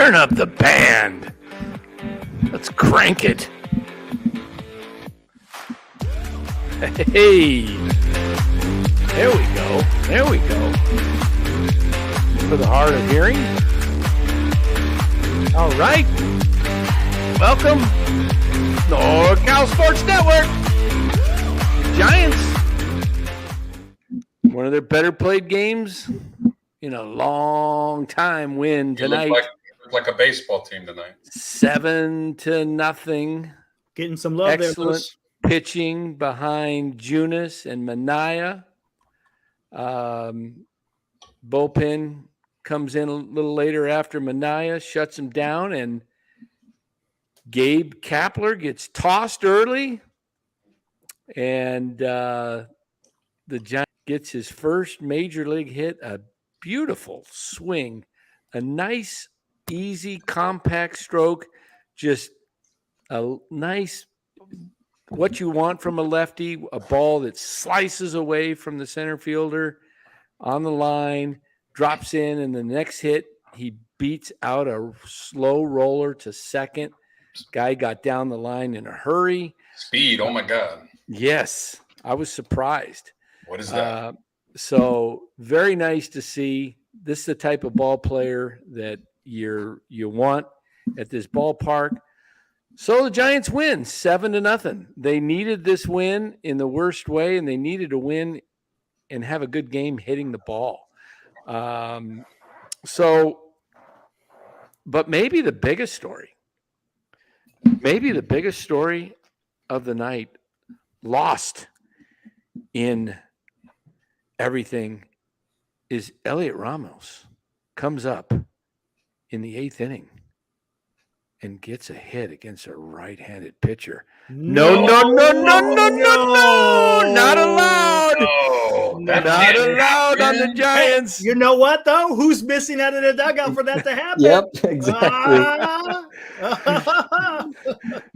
Turn up the band. Let's crank it. Hey. There we go. There we go. For the hard of hearing. All right. Welcome. NorCal Sports Network. Giants. One of their better played games in a long time win tonight. Like a baseball team tonight. 7-0. Getting some love. Excellent pitching behind Junis and Mania. Bullpen comes in a little later after Mania, shuts him down, and Gabe Kapler gets tossed early, and the Giant gets his first major league hit, a beautiful swing, a nice, easy, compact stroke, just a nice, what you want from a lefty, a ball that slices away from the center fielder on the line, drops in, and the next hit, he beats out a slow roller to second. Guy got down the line in a hurry. Speed, oh my God. Yes, I was surprised. What is that? So very nice to see. This is the type of ball player that you want at this ballpark. So the Giants win 7-0. They needed this win in the worst way, and they needed to win and have a good game hitting the ball. But maybe the biggest story of the night, lost in everything, is Elliot Ramos comes up in the 8th inning and gets a hit against a right-handed pitcher. No, not allowed. Not allowed on the Giants. Hey, you know what, though? Who's missing out of the dugout for that to happen? Yep, exactly.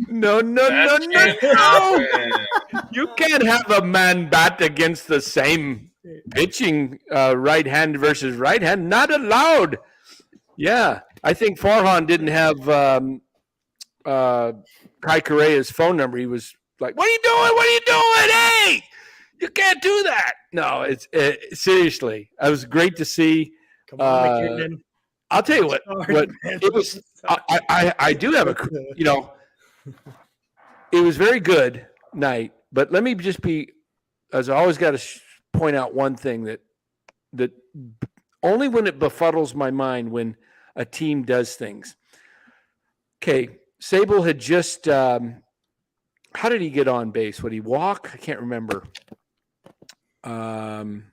No. You can't have a man bat against the same pitching, right hand versus right hand. Not allowed. Yeah, I think Farhan didn't have Kai Correa's phone number. He was like, "What are you doing? What are you doing? Hey, you can't do that." No, it's seriously. It was great to see. Come on, I'll tell you what it was. I do have it was very good night. But let me just be, as I always got to point out one thing that only when it befuddles my mind when a team does things. Okay, Sable had just how did he get on base? Would he walk? I can't remember. It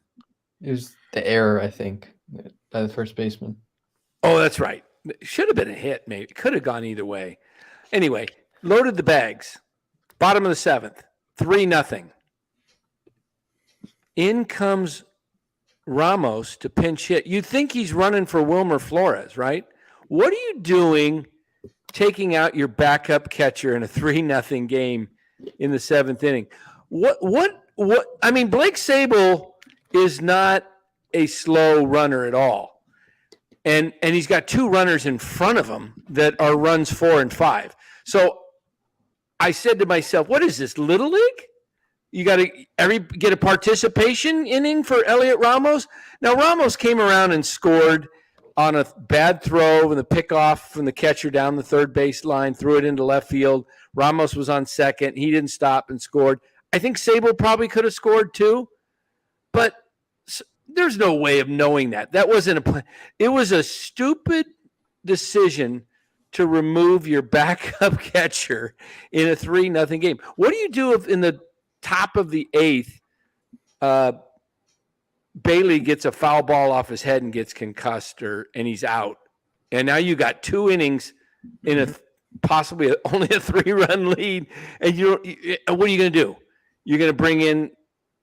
was the error, I think, by the first baseman. Oh, that's right. Should have been a hit, maybe. Could have gone either way. Anyway, loaded the bags. Bottom of the 7th, 3-0. In comes Ramos to pinch hit. You think he's running for Wilmer Flores, right? What are you doing taking out your backup catcher in a 3-0 game in the 7th inning? What I mean, Blake Sable is not a slow runner at all. And he's got 2 runners in front of him that are runs 4 and 5. So I said to myself, what is this, Little League? You got to get a participation inning for Elliot Ramos. Now, Ramos came around and scored on a bad throw with a pickoff from the catcher down the third base line, threw it into left field. Ramos was on second. He didn't stop and scored. I think Sable probably could have scored too, but there's no way of knowing that. That wasn't a play. It was a stupid decision to remove your backup catcher in a 3-0 game. What do you do if in the top of the 8th, Bailey gets a foul ball off his head and gets concussed and he's out? And now you got 2 innings in a possibly only a 3-run lead. And what are you going to do? You're going to bring in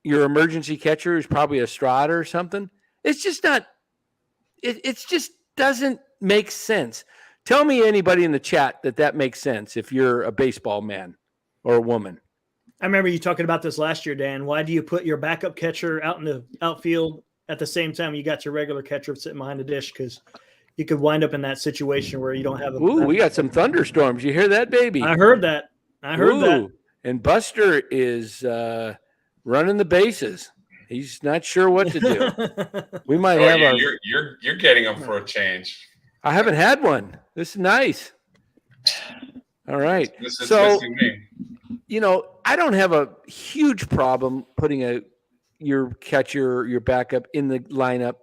your emergency catcher who's probably Estrada or something? It's just not – it just doesn't make sense. Tell me anybody in the chat that makes sense if you're a baseball man or a woman. I remember you talking about this last year, Dan. Why do you put your backup catcher out in the outfield at the same time you got your regular catcher sitting behind the dish? Because you could wind up in that situation where you don't have a. Ooh, we got some thunderstorms. You hear that, baby? I heard that. Ooh, and Buster is running the bases. He's not sure what to do. We might have our. You're getting them for a change. I haven't had one. This is nice. All right. This is So, missing me. you know, I don't have a huge problem putting your catcher, your backup in the lineup.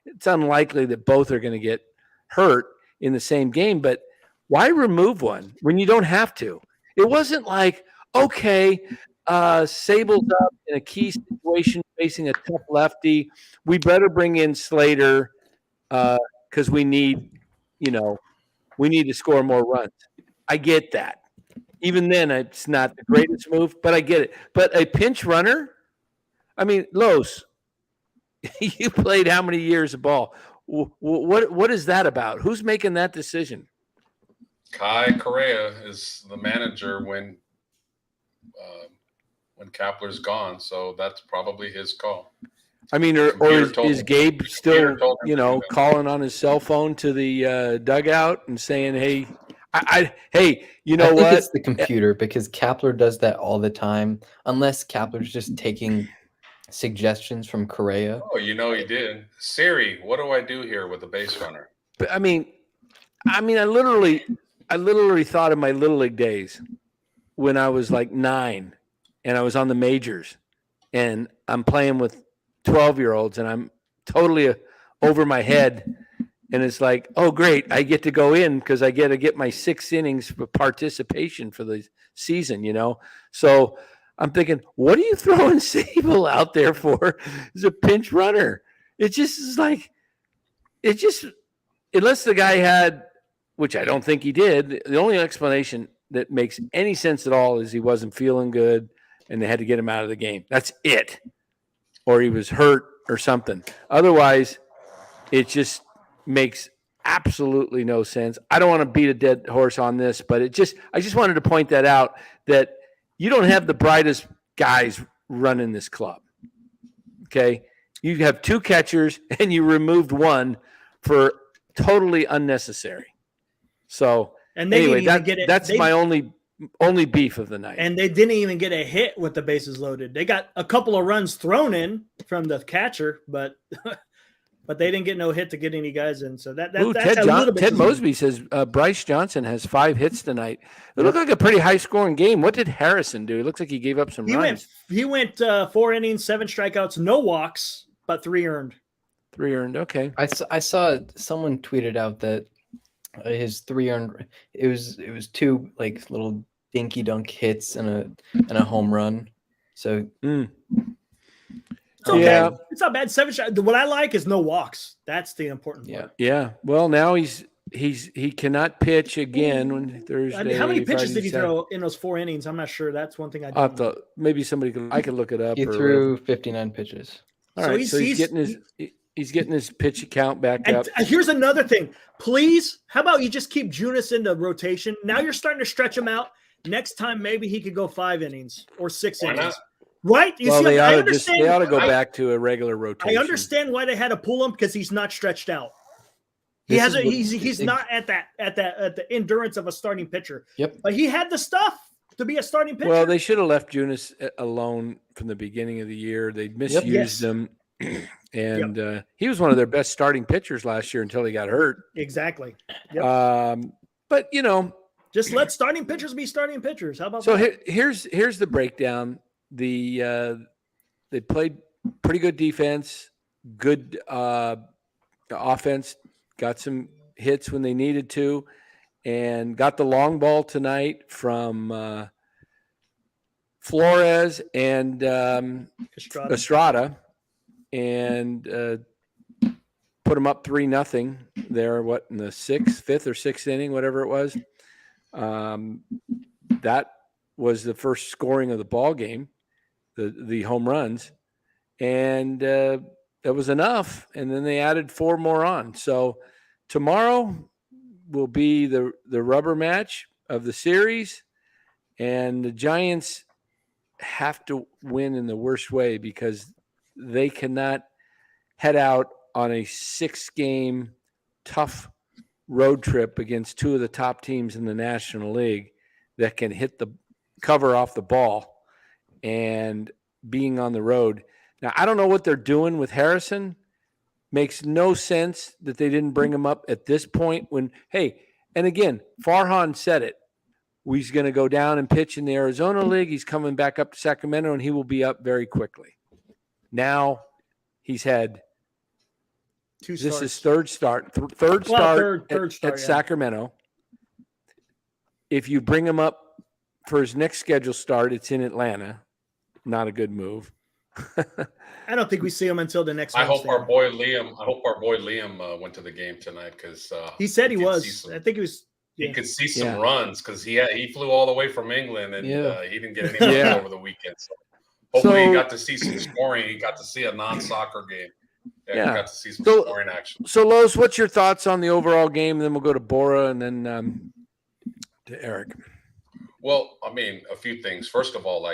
It's unlikely that both are going to get hurt in the same game, but why remove one when you don't have to? It wasn't like, okay, Sable's up in a key situation facing a tough lefty. We better bring in Slater because we need to score more runs. I get that. Even then, it's not the greatest move, but I get it. But a pinch runner, I mean, Los, you played how many years of ball? What is that about? Who's making that decision? Kai Correa is the manager when Kapler's gone, so that's probably his call. I mean, or is Gabe still, calling on his cell phone to the dugout and saying, "Hey, hey, you know I think what?" It's the computer because Kapler does that all the time. Unless Kapler's just taking suggestions from Correa. Oh, he did. Siri, what do I do here with the base runner? But I mean, I literally thought of my little league days when I was like 9 and I was on the majors and I'm playing with 12-year-olds and I'm totally over my head. And it's like, oh, great, I get to go in because I get to get my 6 innings for participation for the season, So I'm thinking, what are you throwing Sable out there for as a pinch runner? It just is like, unless the guy had, which I don't think he did, the only explanation that makes any sense at all is he wasn't feeling good and they had to get him out of the game. That's it. Or he was hurt or something. Otherwise, it just makes absolutely no sense. I don't want to beat a dead horse on this, but I just wanted to point that out, that you don't have the brightest guys running this club. Okay? You have 2 catchers and you removed one for totally unnecessary. So anyway, that's my only beef of the night. And they didn't even get a hit with the bases loaded. They got a couple of runs thrown in from the catcher, but they didn't get no hit to get any guys in. So that's a little bit. Ted Mosby says Bryce Johnson has 5 hits tonight. It looked like a pretty high-scoring game. What did Harrison do? It looks like he gave up some runs. He went 4 innings, 7 strikeouts, no walks, but 3 earned. 3 earned. Okay. I saw someone tweeted out that his 3 earned. It was 2 like little dinky dunk hits and a home run. So. It's okay. Yeah, it's not bad. 7 shots. What I like is no walks. That's the important part. Yeah. Well, now he cannot pitch again on Thursday. How many pitches did he throw in those 4 innings? I'm not sure. That's one thing I don't know. Maybe I could look it up. He threw 59 pitches. All right, so he's getting his pitch count back up. Here's another thing. Please, how about you just keep Junis in the rotation? Now you're starting to stretch him out. Next time, maybe he could go 5 innings or 6 innings. Not? Right? They ought to go back to a regular rotation. I understand why they had to pull him because he's not stretched out. He's not at the endurance of a starting pitcher. Yep. But he had the stuff to be a starting pitcher. Well, they should have left Junis alone from the beginning of the year. They misused him. And he was one of their best starting pitchers last year until he got hurt. Exactly. Yep. But just let starting pitchers be starting pitchers. How about that? So here's the breakdown. They played pretty good defense, good offense, got some hits when they needed to, and got the long ball tonight from Flores and Estrada. And put them up 3-0 there. In the 5th or 6th inning, whatever it was. That was the first scoring of the ball game, the home runs, and that was enough. And then they added 4 more on. So tomorrow will be the rubber match of the series, and the Giants have to win in the worst way because they cannot head out on a 6-game tough road trip against two of the top teams in the National League that can hit the cover off the ball and being on the road. Now, I don't know what they're doing with Harrison. Makes no sense that they didn't bring him up at this point when, hey, and again, Farhan said it. He's going to go down and pitch in the Arizona League. He's coming back up to Sacramento, and he will be up very quickly. Now he's had Two this starts. is third start at Sacramento. If you bring him up for his next scheduled start, it's in Atlanta. Not a good move. I don't think we see him until the next. I hope Wednesday. our boy Liam went to the game tonight because he said he was. I think he was. He could see some runs because he flew all the way from England and he didn't get any runs over the weekend. So hopefully he got to see some scoring. He got to see a non-soccer game. He got to see some scoring action. So Los, what's your thoughts on the overall game? Then we'll go to Bora and then to Eric. Well, I mean, a few things. First of all,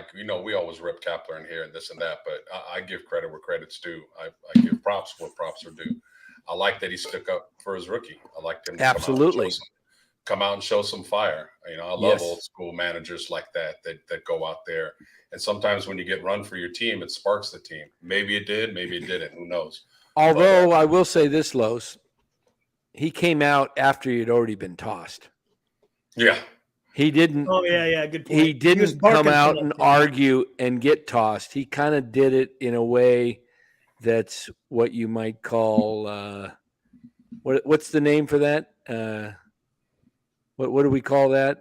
we always rip Kapler in here and this and that, but I give credit where credit's due. I give props where props are due. I like that he stuck up for his rookie. I like him to come out and show some fire. I love old school managers like that go out there. And sometimes when you get run for your team, it sparks the team. Maybe it did, maybe it didn't. Who knows? Although I will say this, Los, he came out after he had already been tossed. Yeah. He didn't. Oh, yeah. Good point. He didn't come out and argue and get tossed. He kind of did it in a way that's what you might call what's the name for that? What do we call that?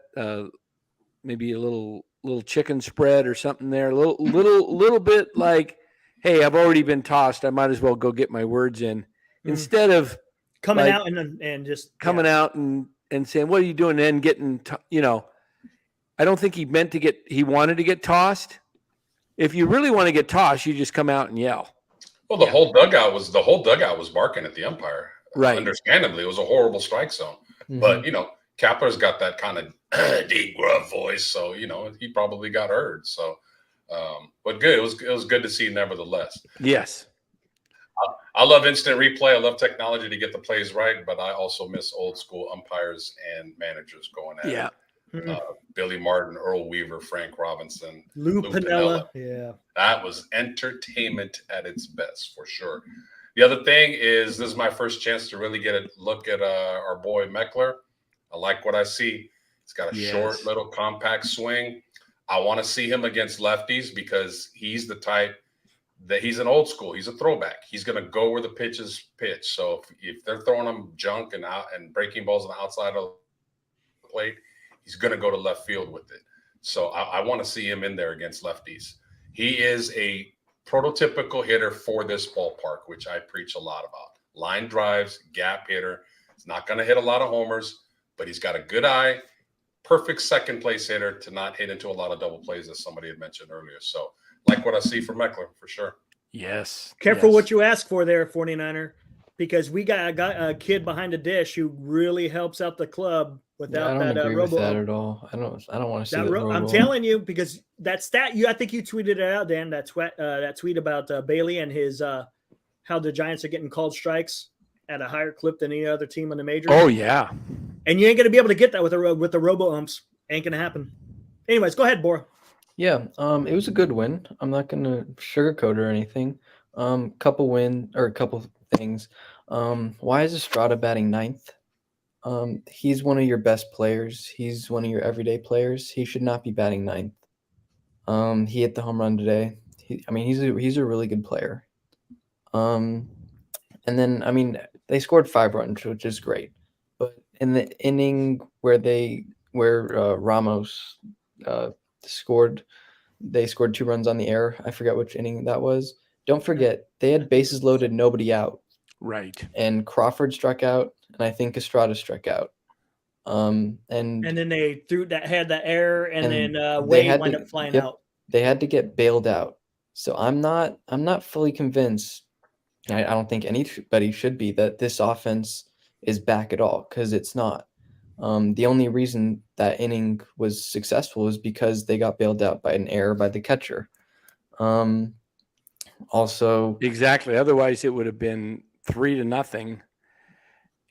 Maybe a little chicken spread or something there. A little bit like, hey, I've already been tossed. I might as well go get my words in instead of coming out and just coming out and saying, what are you doing? And getting, I don't think he wanted to get tossed. If you really want to get tossed, you just come out and yell. Well, the whole dugout was barking at the umpire. Right. Understandably, it was a horrible strike zone. Mm-hmm. But, Kapler's got that kind of deep gruff voice. So, he probably got heard. So, but good. It was good to see nevertheless. Yes. I love instant replay. I love technology to get the plays right, but I also miss old school umpires and managers going at it. Billy Martin, Earl Weaver, Frank Robinson, Lou Piniella. Yeah. That was entertainment at its best for sure. The other thing is this is my first chance to really get a look at our boy Meckler. I like what I see. He's got a short, little compact swing. I want to see him against lefties because he's the type that he's an old school. He's a throwback. He's going to go where the pitch is pitched. So if they're throwing him junk and breaking balls on the outside of the plate, he's going to go to left field with it. So I want to see him in there against lefties. He is a prototypical hitter for this ballpark, which I preach a lot about. Line drives, gap hitter. He's not going to hit a lot of homers, but he's got a good eye. Perfect second place hitter to not hit into a lot of double plays, as somebody had mentioned earlier. So like what I see from Meckler for sure. Yes. Careful what you ask for there, 49er, because we got a kid behind the dish who really helps out the club without I don't that agree robo. with that at all. I don't want to see that robo. I'm telling you, because that stat I think you tweeted it out, Dan. That tweet about Bailey and his how the Giants are getting called strikes at a higher clip than any other team in the majors. Oh yeah. And you ain't gonna be able to get that with the robo umps. Ain't gonna happen. Anyways, go ahead, Bora. Yeah, it was a good win. I'm not gonna sugarcoat or anything. Couple things. Why is Estrada batting ninth? He's one of your best players. He's one of your everyday players. He should not be batting ninth. He hit the home run today. He's a really good player. And then they scored 5 runs, which is great. But in the inning where Ramos scored 2 runs on the air. I forget which inning that was. Don't forget, they had bases loaded, nobody out. Right. And Crawford struck out, and I think Estrada struck out. And then they had that error, and then Wade wound up flying out. They had to get bailed out. So I'm not fully convinced. I don't think anybody should be that this offense is back at all, because it's not. The only reason that inning was successful is because they got bailed out by an error by the catcher. Also, exactly. Otherwise, it would have been 3-0,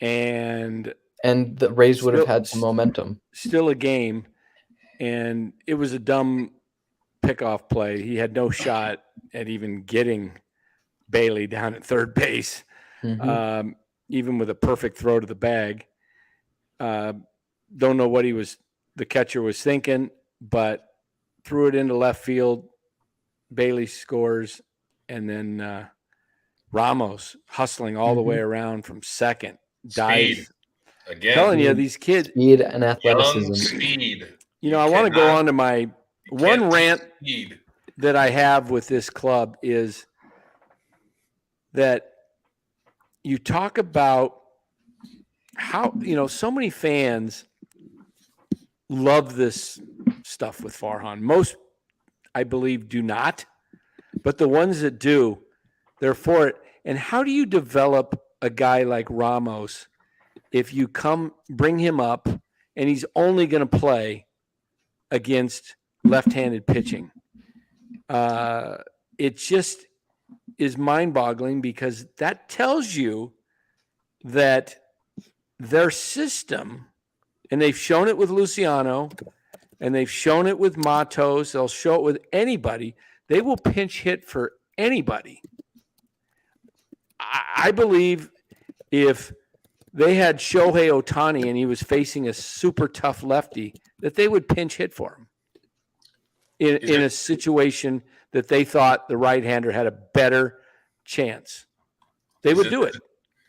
and and the Rays would have Still- had some momentum. Still a game, and it was a dumb pickoff play. He had no shot at even getting Bailey down at third base, Mhm. even with a perfect throw to the bag. Don't know what the catcher was thinking, but threw it into left field. Bailey scores, and then Ramos hustling all the way around from second, dives. Speed. Again, Telling you, these kids, Speed and young athleticism. speed. you know, I want to go cannot- on to my you one can't rant teach speed. that I have with this club is that you talk about how, so many fans love this stuff with Farhan. Most, I believe, do not, but the ones that do, they're for it. And how do you develop a guy like Ramos if you bring him up and he's only going to play against left-handed pitching? It just is mind-boggling, because that tells you that their system, and they've shown it with Luciano, and they've shown it with Matos, they'll show it with anybody, they will pinch hit for anybody. I believe if they had Shohei Ohtani and he was facing a super tough lefty, that they would pinch hit for him in a situation that they thought the right-hander had a better chance. They would do it.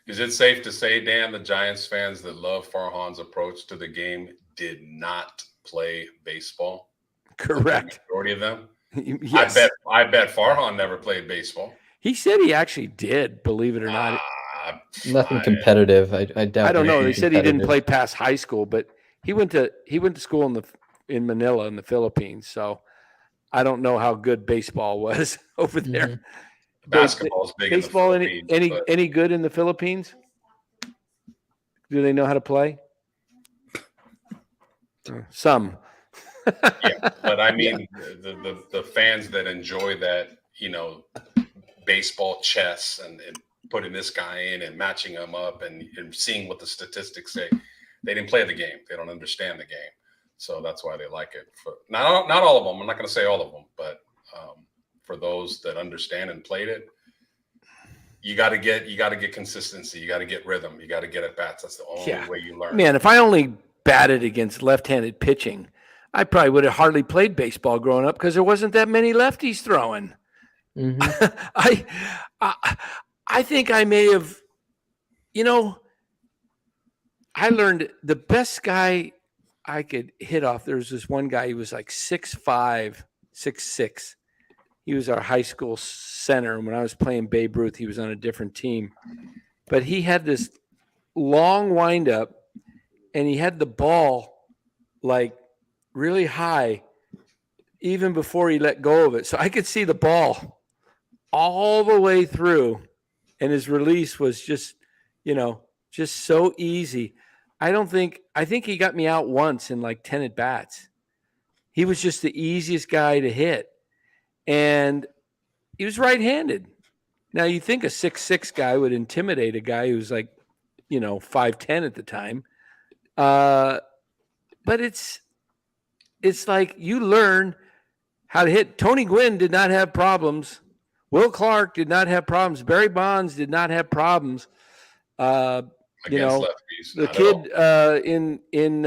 Is it safe to say, Dan, the Giants fans that love Farhan's approach to the game did not play baseball? Correct. The majority of them? Yes. I bet Farhan never played baseball. He said he actually did, believe it or not. Nothing competitive. I doubt. I don't know. They anything said he didn't competitive. play past high school, but he went to school in Manila in the Philippines. So I don't know how good baseball was over there. Mhm. Basketball's big Baseball in the Philippines. any good in the Philippines? Do they know how to play? Some. Yeah, but I mean the fans that enjoy that, baseball chess and putting this guy in and matching him up and seeing what the statistics say, they didn't play the game. They don't understand the game. So that's why they like it. Not all of them. I'm not going to say all of them, but for those that understand and played it, you got to get consistency. You got to get rhythm. You got to get at bats. That's the only way you learn. Man, if I only batted against left-handed pitching, I probably would have hardly played baseball growing up, because there wasn't that many lefties throwing. Mhm. I think I may have, I learned the best guy I could hit off. There was this one guy, he was like 6'5", 6'6". He was our high school center. And when I was playing Babe Ruth, he was on a different team. But he had this long windup, and he had the ball like really high even before he let go of it. So I could see the ball all the way through, and his release was just so easy. I think he got me out once in like 10 at bats. He was just the easiest guy to hit, and he was right-handed. Now you think a 6'6" guy would intimidate a guy who's like, 5'10" at the time. But it's like you learn how to hit. Tony Gwynn did not have problems. Will Clark did not have problems. Barry Bonds did not have problems. Against lefties, the kid in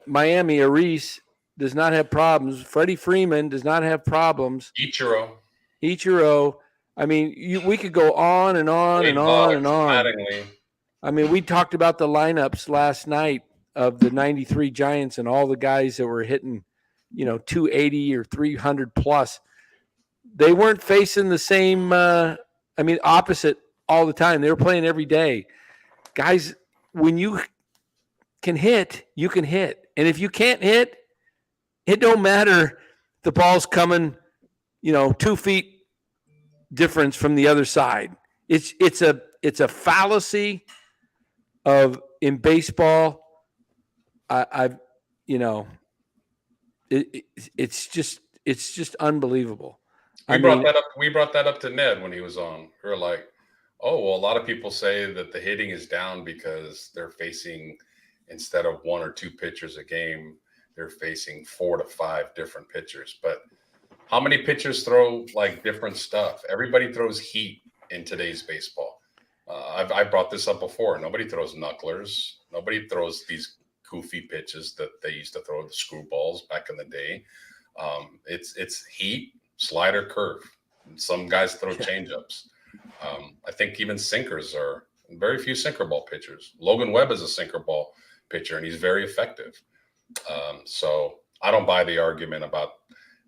Miami, Ariz, does not have problems. Freddie Freeman does not have problems. Ichiro. I mean, we could go on and on and on and on. I mean, we talked about the lineups last night of the 93 Giants and all the guys that were hitting, 280 or 300 plus. They weren't facing the same, opposite all the time. They were playing every day. Guys, when you can hit, you can hit. And if you can't hit, it don't matter. The ball's coming, 2 feet difference from the other side. It's a fallacy of in baseball. It's just unbelievable. We brought that up to Ned when he was on. We were like, oh, well, a lot of people say that the hitting is down because they're facing instead of 1 or 2 pitchers a game, they're facing 4 to 5 different pitchers. But how many pitchers throw like different stuff? Everybody throws heat in today's baseball. I brought this up before. Nobody throws knucklers. Nobody throws these goofy pitches that they used to throw, the screwballs back in the day. It's heat, slider, curve. Some guys throw changeups. I think even sinkers are very few sinker ball pitchers. Logan Webb is a sinker ball pitcher, and he's very effective. So I don't buy the argument about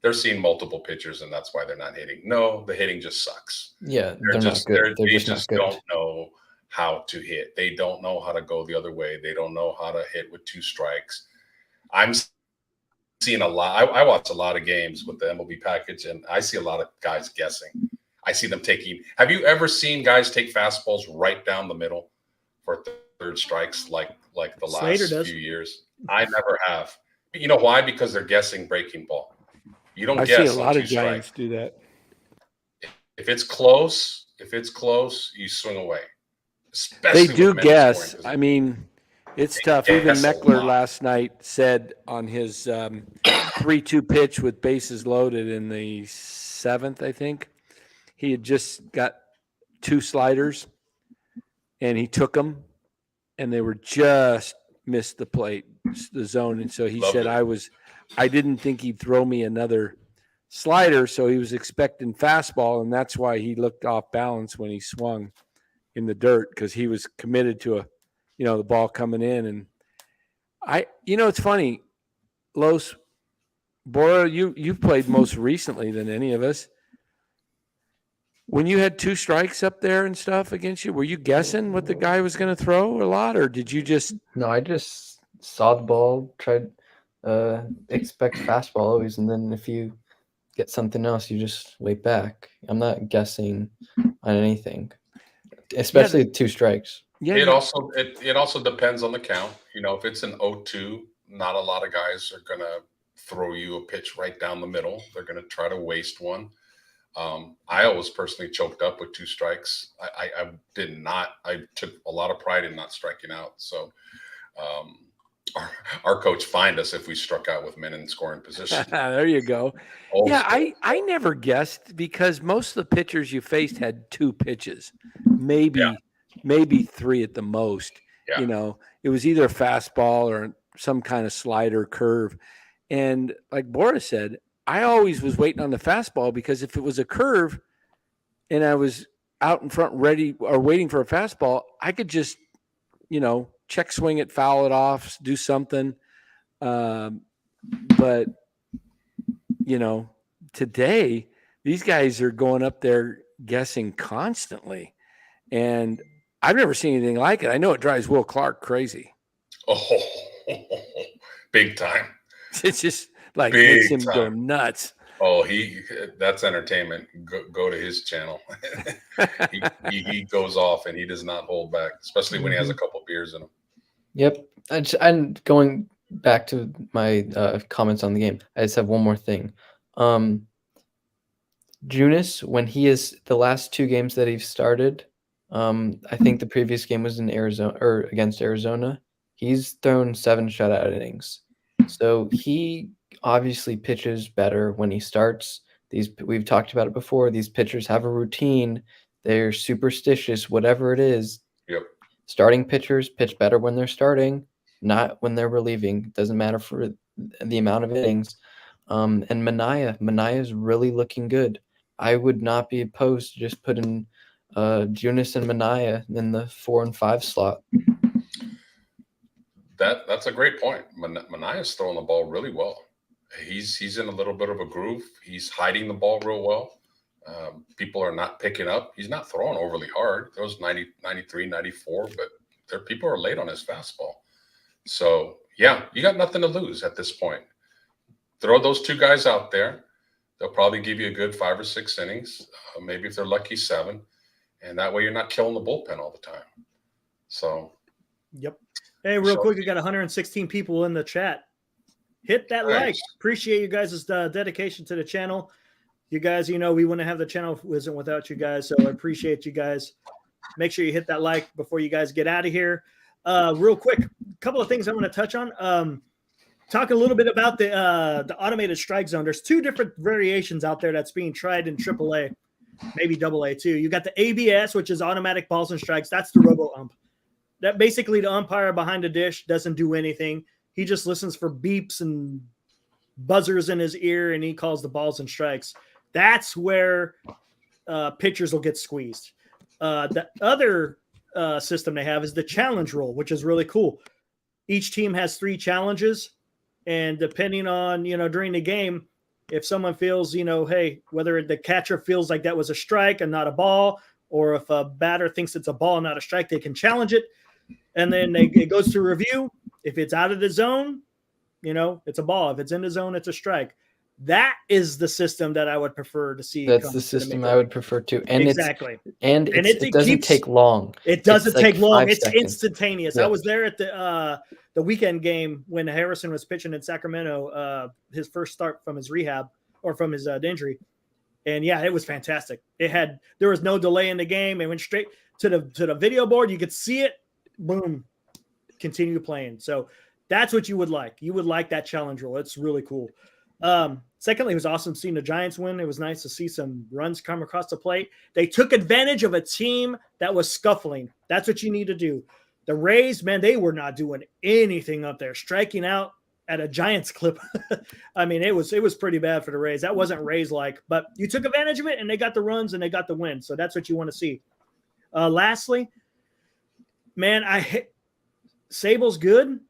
they're seeing multiple pitchers and that's why they're not hitting. No, the hitting just sucks. Yeah, they're not good. They just don't know how to hit. They don't know how to go the other way. They don't know how to hit with 2 strikes. I'm seeing a lot. I watch a lot of games with the MLB package, and I see a lot of guys guessing. I see them taking. Have you ever seen guys take fastballs right down the middle for 3rd strikes like the last few years? I never have. You know why? Because they're guessing breaking ball. You don't guess. I see a lot of Giants do that. If it's close, you swing away. Especially they do guess. I mean, it's tough. Even Meckler last night said on his 3-2 pitch with bases loaded in the 7th, I think, he had just got 2 sliders, and he took them, and they were just missed the plate, the zone. And so he said, I didn't think he'd throw me another slider, so he was expecting fastball, and that's why he looked off balance when he swung in the dirt, because he was committed to the ball coming in. And it's funny, Los, Bora, you've played most recently than any of us. When you had 2 strikes up there and stuff against you, were you guessing what the guy was going to throw a lot, or did you just? No, I just saw the ball, tried expect fastball always, and then if you get something else, you just wait back. I'm not guessing on anything, especially 2 strikes. Yeah, it also depends on the count. If it's an 0-2, not a lot of guys are gonna throw you a pitch right down the middle. They're gonna try to waste one. I always personally choked up with 2 strikes. I did not. I took a lot of pride in not striking out. So our coach fined us if we struck out with men in scoring position. There you go. I never guessed, because most of the pitchers you faced had 2 pitches, maybe 3 at the most. Yeah. It was either a fastball or some kind of slider, curve. And like Boris said, I always was waiting on the fastball, because if it was a curve and I was out in front ready or waiting for a fastball, I could just, check swing it, foul it off, do something. But, today these guys are going up there guessing constantly. And I've never seen anything like it. I know it drives Will Clark crazy. Oh, big time. It's just like makes him go nuts. Oh, that's entertainment. Go to his channel. he goes off and he does not hold back, especially when he has a couple beers in him. Yep. And going back to my comments on the game, I just have one more thing. Junis, when he is the last 2 games that he's started, I think the previous game was in Arizona or against Arizona. He's thrown 7 shutout innings. So he obviously pitches better when he starts. We've talked about it before. These pitchers have a routine. They're superstitious, whatever it is. Yep. Starting pitchers pitch better when they're starting, not when they're relieving. It doesn't matter for the amount of innings. And Manaya is really looking good. I would not be opposed to just putting Junis and Manaya in the 4 and 5 slot. That's a great point. Manaya's throwing the ball really well. He's in a little bit of a groove. He's hiding the ball real well. People are not picking up. He's not throwing overly hard. Throws 90, 93, 94, but people are late on his fastball. So, yeah, you got nothing to lose at this point. Throw those 2 guys out there. They'll probably give you a good 5 or 6 innings, maybe if they're lucky 7. And that way you're not killing the bullpen all the time. So, yep. Hey, real quick, we got 116 people in the chat. Hit that like. Appreciate you guys' dedication to the channel. You guys, we wouldn't have the channel if it wasn't without you guys. So I appreciate you guys. Make sure you hit that like before you guys get out of here. Real quick, a couple of things I want to touch on. Talk a little bit about the automated strike zone. There's two different variations out there that's being tried in AAA, maybe AA too. You got the ABS, which is automatic balls and strikes. That's the robo ump. That basically the umpire behind the dish doesn't do anything. He just listens for beeps and buzzers in his ear, and he calls the balls and strikes. That's where pitchers will get squeezed. The other system they have is the challenge rule, which is really cool. Each team has 3 challenges. And depending on, during the game, if someone feels, hey, whether the catcher feels like that was a strike and not a ball, or if a batter thinks it's a ball, not a strike, they can challenge it. And then it goes to review. If it's out of the zone, it's a ball. If it's in the zone, it's a strike. That is the system that I would prefer to see. That's the system I would prefer too. And exactly. It doesn't take long. It doesn't take like long. 5 It's seconds. instantaneous. Yeah. I was there at the weekend game when Harrison was pitching in Sacramento, his first start from his rehab or from his injury. And yeah, it was fantastic. There was no delay in the game. It went straight to the video board. You could see it. Boom. Continue playing. So that's what you would like. You would like that challenge rule. It's really cool. Secondly, it was awesome seeing the Giants win. It was nice to see some runs come across the plate. They took advantage of a team that was scuffling. That's what you need to do. The Rays, man, they were not doing anything up there, striking out at a Giants clip. I mean, it was pretty bad for the Rays. That wasn't Rays-like, but you took advantage of it, and they got the runs, and they got the win. So that's what you want to see. Lastly, man, Sable's good.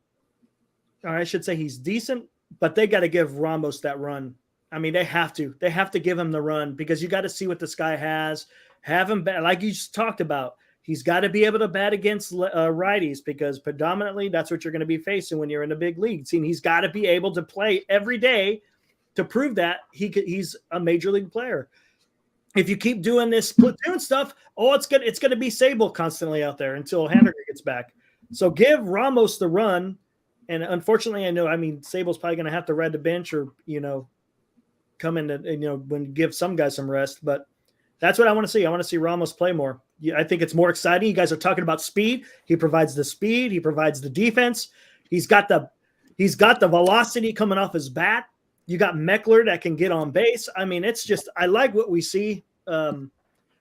Or I should say he's decent. But they got to give Ramos that run. I mean, they have to. They have to give him the run because you got to see what this guy has. Have him bat, like you just talked about. He's got to be able to bat against righties because predominantly that's what you're going to be facing when you're in the big leagues. And he's got to be able to play every day to prove that he's a major league player. If you keep doing this platoon stuff, it's going to be Sable constantly out there until Haniger gets back. So give Ramos the run. And unfortunately, Sable's probably going to have to ride the bench or, come in and, give some guys some rest. But that's what I want to see. I want to see Ramos play more. I think it's more exciting. You guys are talking about speed. He provides the speed. He provides the defense. He's got the velocity coming off his bat. You got Meckler that can get on base. I mean, it's just I like what we see.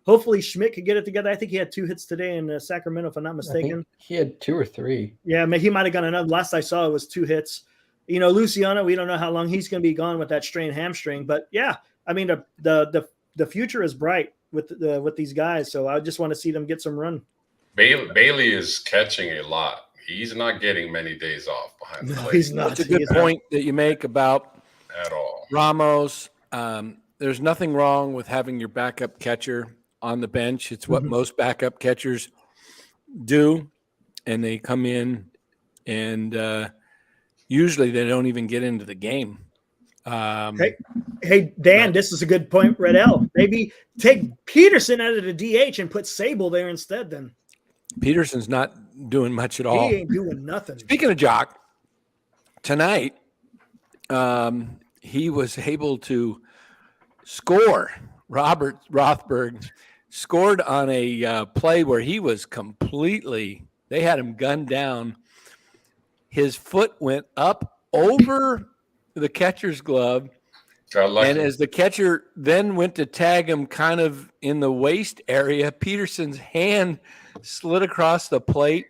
Hopefully Schmidt could get it together. I think he had 2 hits today in Sacramento, if I'm not mistaken. He had 2 or 3. Yeah, he might have got another. Last I saw, it was 2 hits. Luciano, we don't know how long he's going to be gone with that strained hamstring. But yeah, I mean the future is bright with these guys. So I just want to see them get some run. Bailey is catching a lot. He's not getting many days off behind the plate. He's not. That's a good point that you make about at all. Ramos. There's nothing wrong with having your backup catcher on the bench. It's what most backup catchers do. And they come in and usually they don't even get into the game. Hey, Dan, this is a good point, Red L. Maybe take Peterson out of the DH and put Sable there instead then. Peterson's not doing much at all. He ain't doing nothing. Speaking of Jock, tonight he was able to score. Robert Rothberg scored on a play where he was they had him gunned down. His foot went up over the catcher's glove. And as the catcher then went to tag him kind of in the waist area, Peterson's hand slid across the plate.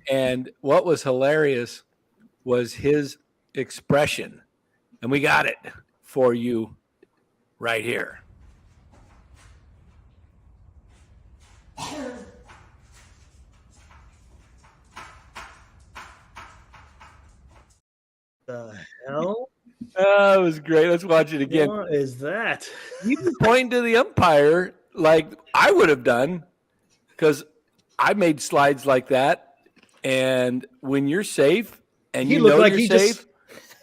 And what was hilarious was his expression. And we got it for you right here. The hell? Oh, it was great. Let's watch it again. What is that? He was pointing to the umpire like I would have done because I made slides like that. And when you're safe and you know you're safe,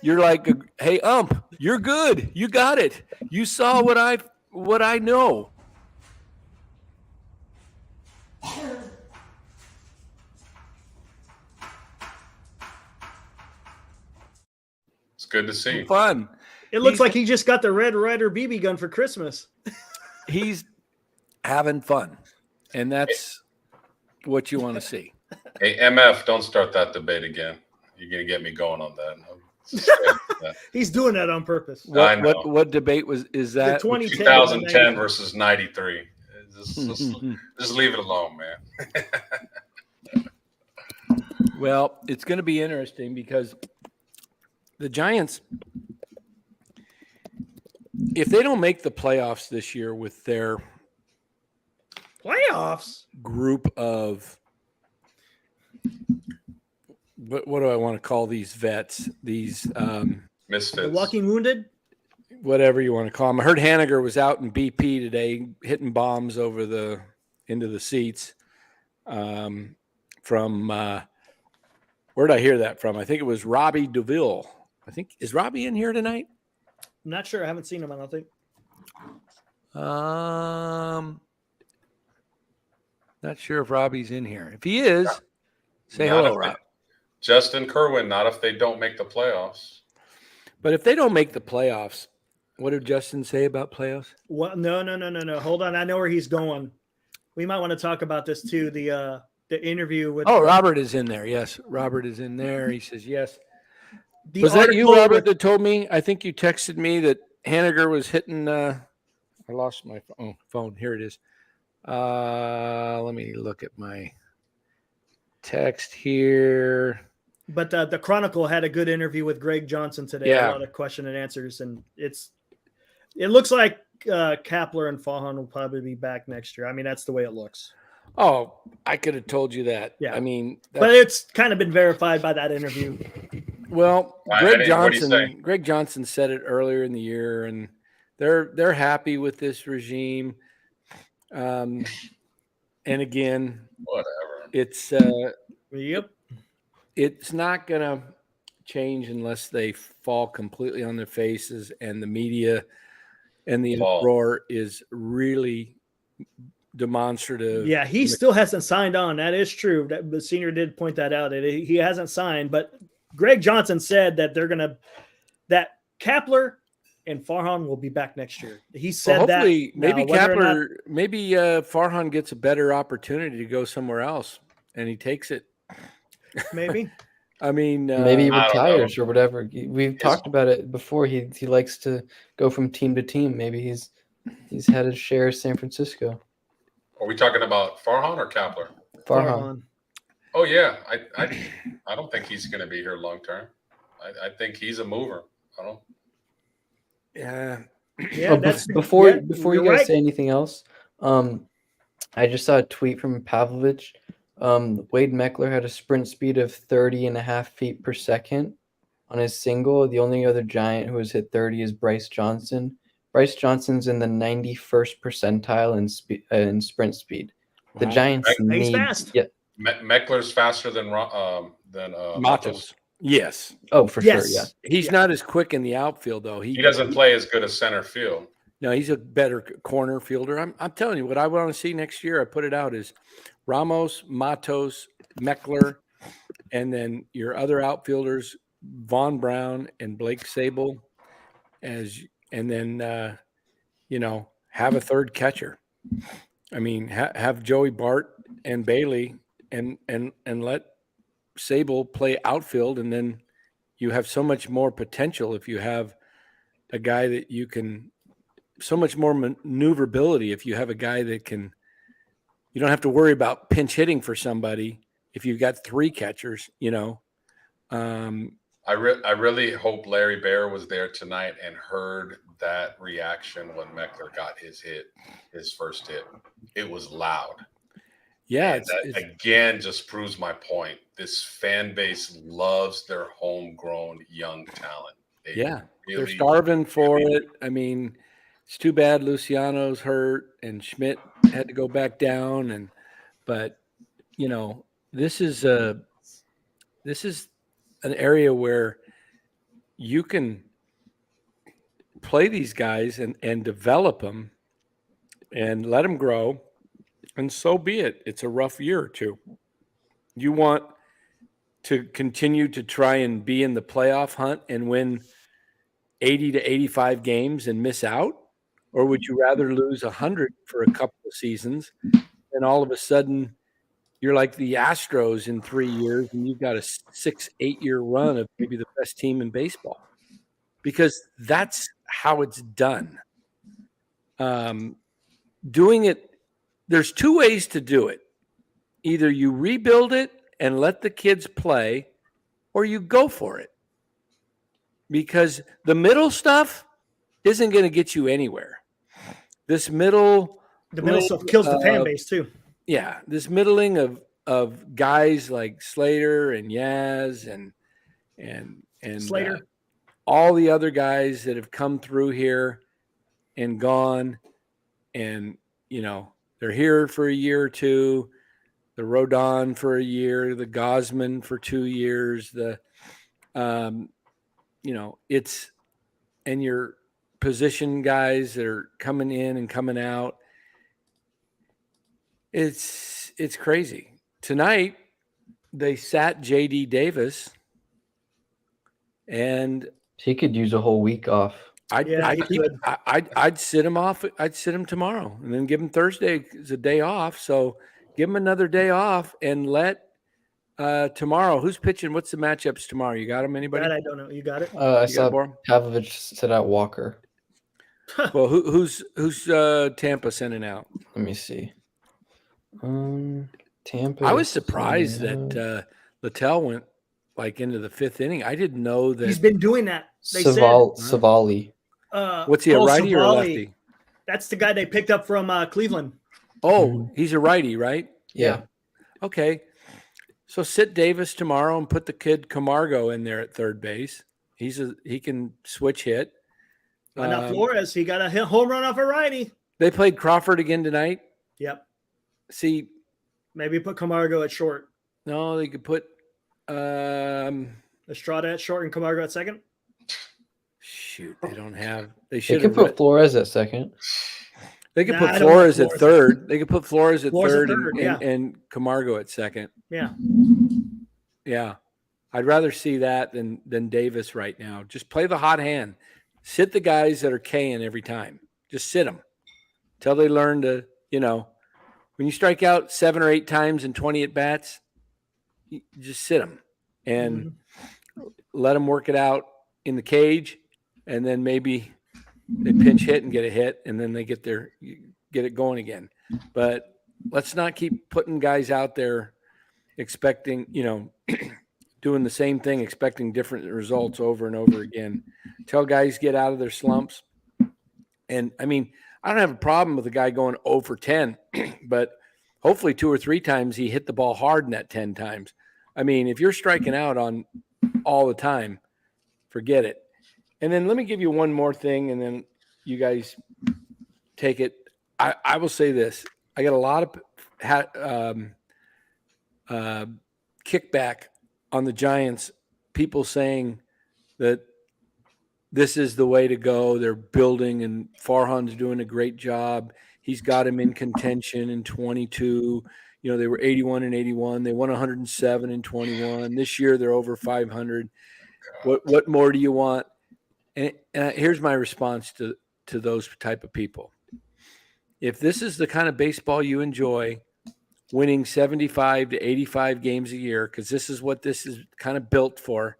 you're like, hey, ump, you're good. You got it. You saw what I know. It's good to see. Fun. It looks like he just got the Red Ryder BB gun for Christmas. He's having fun, and that's what you want to see. Hey, MF, don't start that debate again. You're gonna get me going on that. He's doing that on purpose. I know. What debate is The that? 2010 2010 versus 93. Just leave it alone, man. Well, it's going to be interesting because the Giants, if they don't make the playoffs this year with their playoffs group of what do I want to call these vets? These Misfits. the walking wounded, whatever you want to call them. I heard Haniger was out in BP today, hitting bombs over into the seats. From where did I hear that from? I think it was Robbie DeVille. Is Robbie in here tonight? I'm not sure. I haven't seen him. I don't think. Not sure if Robbie's in here. If he is, say hello, Rob. Justin Kerwin, not if they don't make the playoffs. But if they don't make the playoffs, what did Justin say about playoffs? Well, no. Hold on. I know where he's going. We might want to talk about this too. The interview with. Oh, Robert is in there. Yes, Robert is in there. He says yes. Was that you, Robert, that told me? I think you texted me that Haniger was hitting. I lost my phone. Here it is. Let me look at my text here. But the Chronicle had a good interview with Greg Johnson today. Yeah. A lot of question and answers, and it looks like Kapler and Fahan will probably be back next year. I mean, that's the way it looks. Oh, I could have told you that. Yeah. I mean, but it's kind of been verified by that interview. Well, Greg Johnson said it earlier in the year, and they're happy with this regime. And again, whatever. It's yep. It's not gonna change unless they fall completely on their faces, and the media and the uproar is really demonstrative. Yeah, he still hasn't signed on. That is true. The senior did point that out. He hasn't signed, but Greg Johnson said that that Kapler and Farhan will be back next year. He said that. Maybe Kapler, maybe Farhan gets a better opportunity to go somewhere else, and he takes it. Maybe. I mean, maybe he retires or whatever. We've talked about it before. He likes to go from team to team. Maybe he's had his share of San Francisco. Are we talking about Farhan or Kapler? Farhan. Oh yeah, I don't think he's going to be here long term. I think he's a mover. I don't. Yeah. Before you guys say anything else, I just saw a tweet from Pavlovich. Wade Meckler had a sprint speed of 30.5 feet per second on his single. The only other Giant who has hit 30 is Bryce Johnson. Bryce Johnson's in the 91st percentile in sprint speed. The Giants need fast. Yeah. Meckler's faster than Matos. Yes. Oh, for sure. Yeah. He's not as quick in the outfield though. He doesn't play as good as center field. No, he's a better corner fielder. I'm telling you, what I want to see next year, I put it out, is Ramos, Matos, Meckler, and then your other outfielders, Vaughn Brown and Blake Sable, and then have a third catcher. I mean, have Joey Bart and Bailey, and let Sable play outfield, and then you have so much more potential if you have a guy that you can. So much more maneuverability if you have a guy that can. You don't have to worry about pinch hitting for somebody if you've got three catchers. I really hope Larry Bear was there tonight and heard that reaction when Meckler got his first hit. It was loud. Yeah, that again just proves my point. This fan base loves their homegrown young talent. They're starving for it. I mean, it's too bad Luciano's hurt and Schmidt had to go back down, but this is an area where you can play these guys and develop them and let them grow, and so be it. It's a rough year or two. You want to continue to try and be in the playoff hunt and win 80 to 85 games and miss out? Or would you rather lose 100 for a couple of seasons and all of a sudden you're like the Astros in 3 years, and you've got a 6-8 year run of maybe the best team in baseball, because that's how it's done. Doing it, there's two ways to do it. Either you rebuild it and let the kids play, or you go for it. Because the middle stuff isn't going to get you anywhere. This The middle stuff kills the fan base too. Yeah, this middling of guys like Slater and Yaz and Slater. all the other guys that have come through here and gone, and they're here for a year or two. The Rodon for a year, the Gosman for 2 years, it's, and your position guys that are coming in and coming out. It's crazy. Tonight they sat JD Davis, and He could use a whole week off. I'd sit him off. I'd sit him tomorrow, and then give him Thursday as a day off. So give him another day off, and let tomorrow. Who's pitching? What's the matchups tomorrow? You got them? Anybody? That I don't know. You got it? I You saw got Pavlovich sit out Walker. Well, who's Tampa sending out? Let me see. Tampa. I was surprised that Littell went like into the 5th inning. I didn't know that. He's been doing that. They Savali. What's he, a righty or a lefty? That's the guy they picked up from Cleveland. Oh, he's a righty, right? Yeah. Okay. So sit Davis tomorrow and put the kid Camargo in there at third base. He can switch hit. Why not Flores? He got a home run off a righty. They played Crawford again tonight. Yep. See, maybe put Camargo at short. No, they could put Estrada at short and Camargo at second. Shoot, they don't have. They could put Flores at second. They could put Flores at third. They could put Flores at third and Camargo at second. Yeah. Yeah. I'd rather see that than Davis right now. Just play the hot hand. Sit the guys that are K-ing every time. Just sit them until they learn to, when you strike out 7 or 8 times in 20 at-bats, you just sit them and let them work it out in the cage, and then maybe they pinch hit and get a hit, and then they get it going again. But let's not keep putting guys out there expecting, doing the same thing, expecting different results over and over again. Tell guys get out of their slumps. And I mean, I don't have a problem with a guy going 0 for 10, but hopefully 2 or 3 times he hit the ball hard in that 10 times. I mean, if you're striking out on all the time, forget it. And then let me give you one more thing, and then you guys take it. I will say this. I got a lot of kickback on the Giants, people saying that this is the way to go. They're building, and Farhan's doing a great job. He's got him in contention in 22. They were 81 and 81. They won 107 and 21. This year they're over 500. What more do you want? And here's my response to those type of people. If this is the kind of baseball you enjoy, winning 75 to 85 games a year, because this is what this is kind of built for,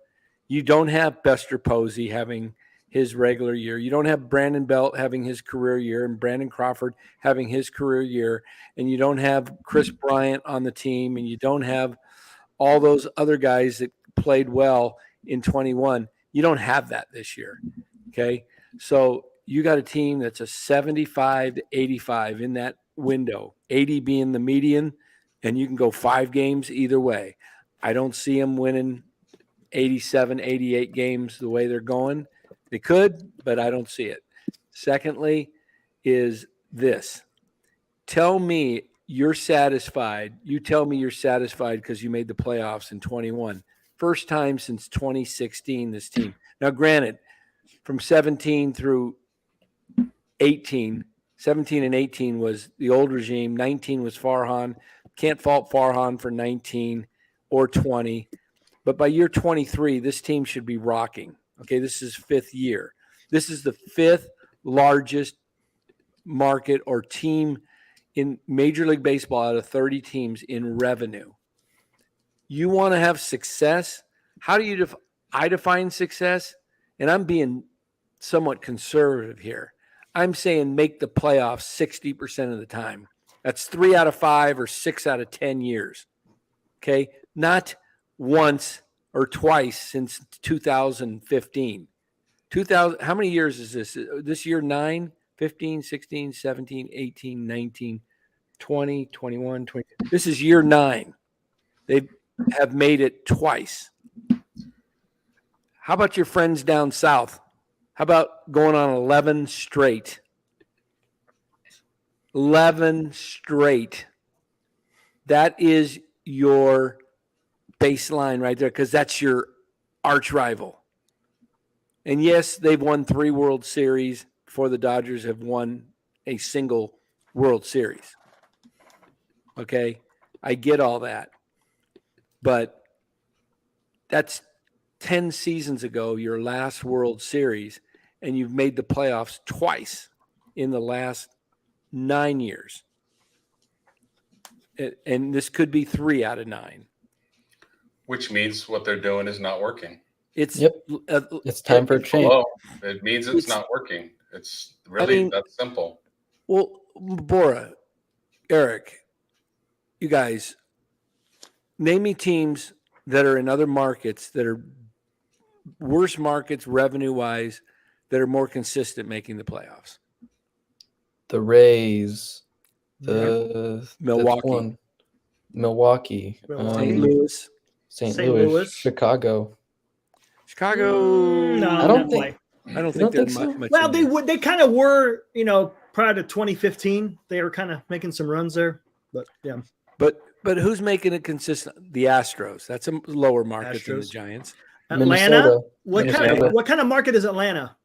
you don't have Buster Posey having his regular year. You don't have Brandon Belt having his career year and Brandon Crawford having his career year. And you don't have Chris Bryant on the team, and you don't have all those other guys that played well in 21. You don't have that this year. Okay. So you got a team that's a 75 to 85 in that window, 80 being the median, and you can go 5 games either way. I don't see them winning 87, 88 games the way they're going. They could, but I don't see it. Secondly is this. Tell me you're satisfied. You tell me you're satisfied because you made the playoffs in 21. First time since 2016, this team. Now, granted, from 17 through 18, 17 and 18 was the old regime. 19 was Farhan. Can't fault Farhan for 19 or 20. But by year 23, this team should be rocking. Okay, this is 5th year. This is the 5th largest market or team in Major League Baseball out of 30 teams in revenue. You want to have success? How do you I define success? And I'm being somewhat conservative here. I'm saying make the playoffs 60% of the time. That's 3 out of 5 or 6 out of 10 years. Okay? Not once or twice since 2015. 2000, how many years is this? This year 9, 15, 16, 17, 18, 19, 20, 21, 20. This is year 9. They have made it twice. How about your friends down south? How about going on 11 straight? 11 straight. That is your baseline right there because that's your arch rival. And yes, they've won 3 World Series before the Dodgers have won a single World Series. Okay, I get all that. But that's 10 seasons ago, your last World Series, and you've made the playoffs twice in the last 9 years. And this could be 3 out of 9. Which means what they're doing is not working. It's time for a change. Hello. It means it's not working. It's really that simple. Well, Bora, Eric, you guys, name me teams that are in other markets that are worse markets revenue-wise that are more consistent making the playoffs. The Rays, the Milwaukee, St. Louis, Chicago. No, I don't think. I don't think there's so? much. Well, they kind of were, prior to 2015, they were kind of making some runs there, but yeah. But who's making it consistent? The Astros. That's a lower market than the Giants. Atlanta. What kind of market is Atlanta?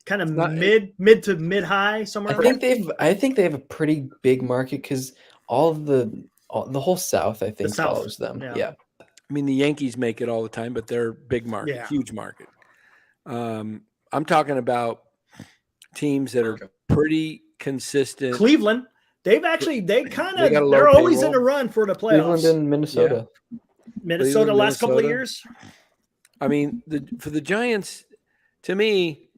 Kind of mid to mid high somewhere. I think they have a pretty big market because the whole South, I think, follows them. Yeah. I mean, the Yankees make it all the time, but they're big market, huge market. I'm talking about teams that are pretty consistent. Cleveland. They're always in a run for the playoffs. Cleveland and Minnesota. Yeah. Minnesota last couple of years. I mean, for the Giants, to me,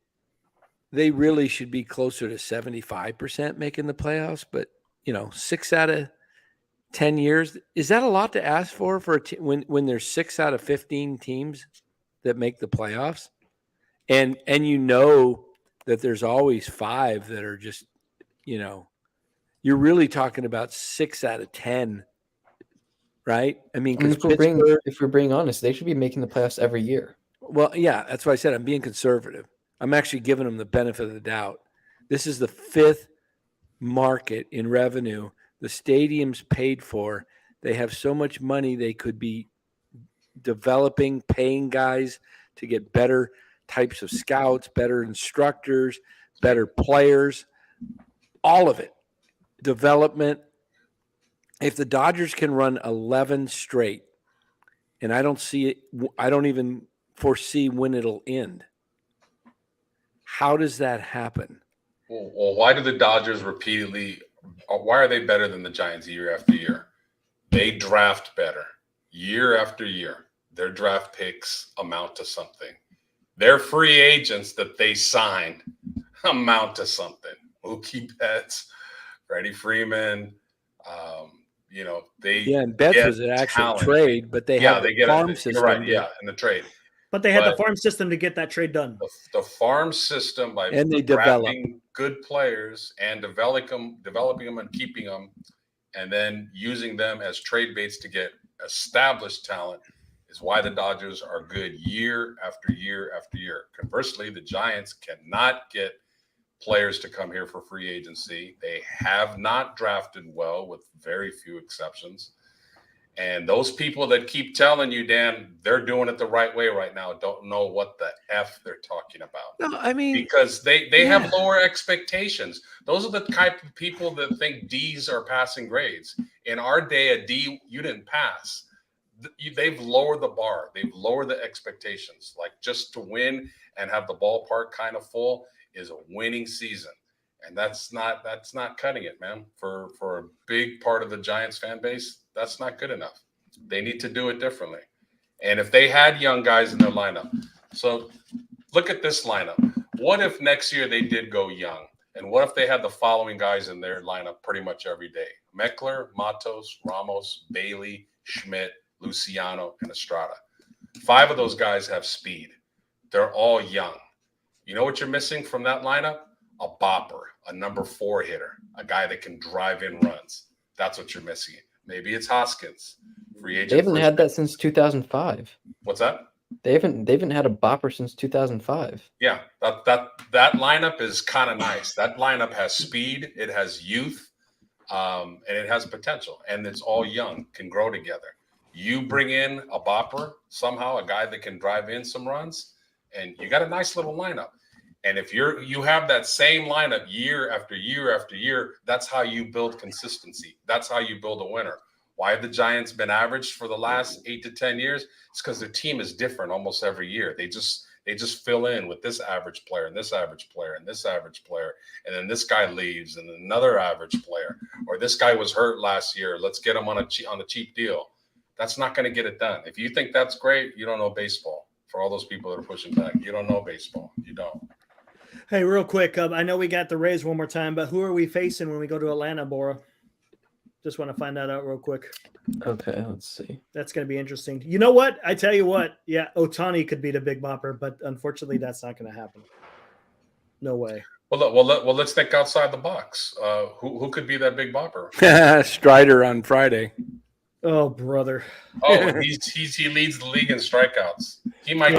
they really should be closer to 75% making the playoffs. But 6 out of 10 years, is that a lot to ask for a when there's 6 out of 15 teams that make the playoffs, and that there's always 5 that are just you're really talking about 6 out of 10, right? I mean, if we're being honest, they should be making the playoffs every year. Well, yeah, that's why I said I'm being conservative. I'm actually giving them the benefit of the doubt. This is the 5th market in revenue. The stadium's paid for. They have so much money they could be developing, paying guys to get better types of scouts, better instructors, better players, all of it. Development. If the Dodgers can run 11 straight, and I don't even foresee when it'll end. How does that happen? Well, why do the Dodgers why are they better than the Giants year after year? They draft better year after year. Their draft picks amount to something. Their free agents that they signed amount to something. Mookie Betts, Freddie Freeman, and Betts was an actual trade, but they have the farm system. You're right, in the trade. But they had the farm system to get that trade done. The farm system by drafting good players and developing them and keeping them, and then using them as trade baits to get established talent is why the Dodgers are good year after year after year. Conversely, the Giants cannot get players to come here for free agency. They have not drafted well, with very few exceptions. And those people that keep telling you, Dan, they're doing it the right way right now, don't know what the F they're talking about. No, I mean, because they have lower expectations. Those are the type of people that think D's are passing grades. In our day, a D, you didn't pass. They've lowered the bar. They've lowered the expectations. Like, just to win and have the ballpark kind of full is a winning season. And that's not cutting it, man. For a big part of the Giants fan base, that's not good enough. They need to do it differently. And if they had young guys in their lineup, so look at this lineup. What if next year they did go young? And what if they had the following guys in their lineup pretty much every day? Meckler, Matos, Ramos, Bailey, Schmidt, Luciano, and Estrada. 5 of those guys have speed. They're all young. You know what you're missing from that lineup? A bopper, a number 4 hitter, a guy that can drive in runs. That's what you're missing. Maybe it's Hoskins. Free agent. They haven't had that since 2005. What's that? They haven't had a bopper since 2005. Yeah, that lineup is kind of nice. That lineup has speed, it has youth, and it has potential, and it's all young, can grow together. You bring in a bopper somehow, a guy that can drive in some runs, and you got a nice little lineup. And if you have that same lineup year after year after year, that's how you build consistency. That's how you build a winner. Why have the Giants been average for the last 8 to 10 years? It's because their team is different almost every year. They just fill in with this average player and this average player and this average player, and then this guy leaves and another average player, or this guy was hurt last year. Let's get him on a cheap deal. That's not going to get it done. If you think that's great, you don't know baseball. For all those people that are pushing back, you don't know baseball. You don't. Hey, real quick, I know we got the Rays one more time, but who are we facing when we go to Atlanta, Bora? Just want to find that out real quick. Okay, let's see. That's going to be interesting. You know what? I tell you what. Yeah, Ohtani could be the big bopper, but unfortunately, that's not going to happen. No way. Well, let's think outside the box. Who could be that big bopper? Strider on Friday. Oh, brother. Oh, he leads the league in strikeouts. He might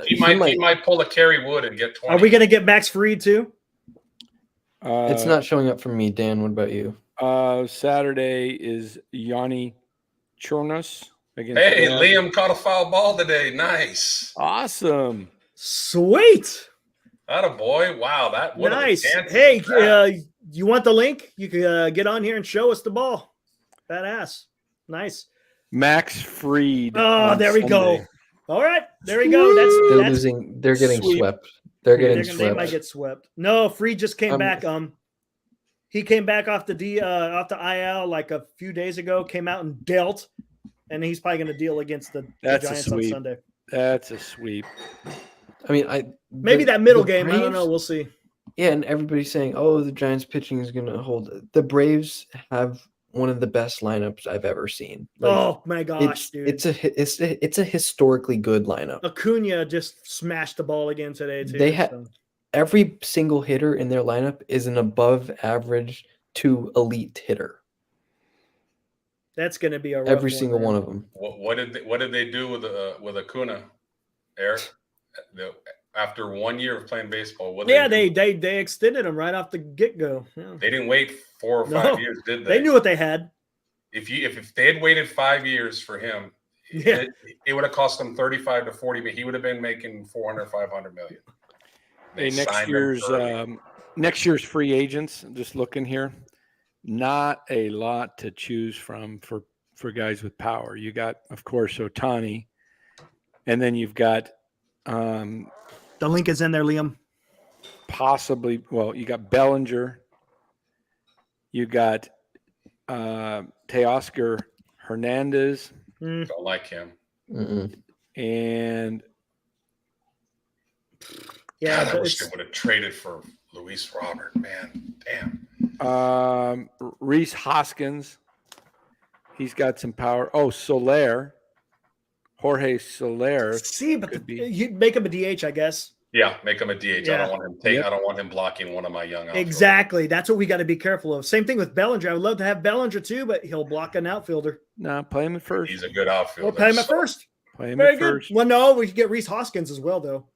he might pull a Kerry Wood and get 20. Are we going to get Max Fried too? It's not showing up for me, Dan. What about you? Saturday is Yanni Chornos against. Hey, Liam caught a foul ball today. Nice. Awesome. Sweet. Atta boy. Wow, what nice. Hey, you want the link? You can get on here and show us the ball. Badass. Nice. Max Fried. Oh, there we go. All right, there we go. That's losing. They're getting swept. They're getting swept. They might get swept. No, Fried just came back. He came back off the IL like a few days ago. Came out and dealt, and he's probably going to deal against the Giants on Sunday. That's a sweep. I mean, maybe that middle game. Braves, I don't know. We'll see. Yeah, and everybody's saying, "Oh, the Giants pitching is going to hold." The Braves have one of the best lineups I've ever seen. Like, oh my gosh, dude! It's a historically good lineup. Acuna just smashed the ball again today too. They had every single hitter in their lineup is an above average to elite hitter. That's going to be a rough every single one of them. What did they do with Acuna, Eric? After 1 year of playing baseball, they extended him right off the get-go. Yeah. They didn't wait 4 or 5 years, did they? They knew what they had. If they had waited 5 years for him, it would have cost them 35 to 40 million. He would have been making 400, 500 million. Hey, next year's free agents, just looking here, not a lot to choose from for guys with power. You got, of course, Ohtani, and then you've got the link is in there, Liam. Possibly, well, you got Bellinger, you got Teoscar Hernandez. Don't like him. And yeah, God, I wish they would have traded for Luis Robert. Man, damn. Rhys Hoskins, he's got some power. Oh, Jorge Soler. See, but you make him a DH, I guess. Yeah, make him a DH. Yeah. I don't want him blocking one of my young outfielders. Exactly. That's what we got to be careful of. Same thing with Bellinger. I would love to have Bellinger too, but he'll block an outfielder. No, play him at first. He's a good outfielder. We'll play him at first. Play him at first. Well, no, we could get Rhys Hoskins as well, though.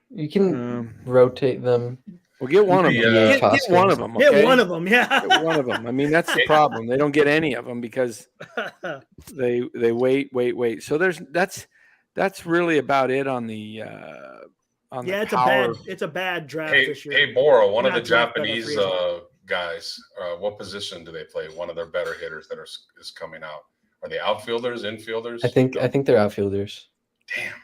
You can rotate them. We'll get one of them. Get one of them. Okay? Get one of them. Yeah. Get one of them. I mean, that's the problem. They don't get any of them because they wait. So that's really about it on the it's a bad draft this year. Hey, Bora, one of the Japanese guys, what position do they play? One of their better hitters that is coming out. Are they outfielders, infielders? I think they're outfielders. Damn.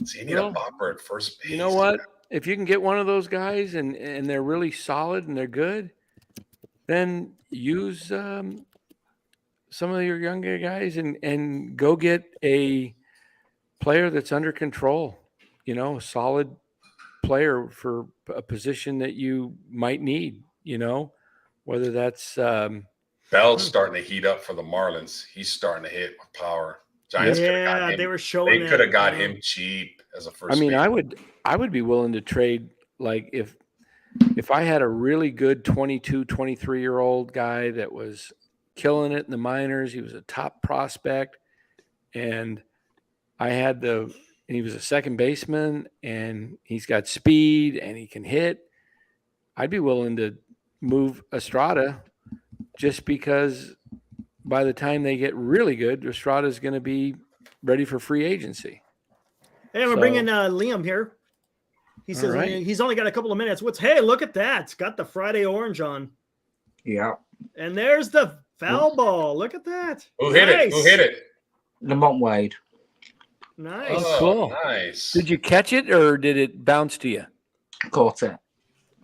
So you need a bopper at first base. You know what? if you can get one of those guys and they're really solid and they're good, then use some of your younger guys and go get a player that's under control, a solid player for a position that you might need, whether that's Bell's starting to heat up for the Marlins. He's starting to hit with power. Giants could have got him. They were showing They could have got him cheap as a first. I mean, I would be willing to trade, like, if I had a really good 22, 23-year-old guy that was killing it in the minors, he was a top prospect, and he was a second baseman, and he's got speed and he can hit, I'd be willing to move Estrada, just because by the time they get really good, Estrada is going to be ready for free agency. Hey, we're bringing Liam here. He says he's only got a couple of minutes. Hey, look at that. It's got the Friday orange on. Yeah. And there's the foul ball. Look at that. Who hit it? Lamont Wade. Nice. Oh, cool. Nice. Did you catch it or did it bounce to you? Caught it.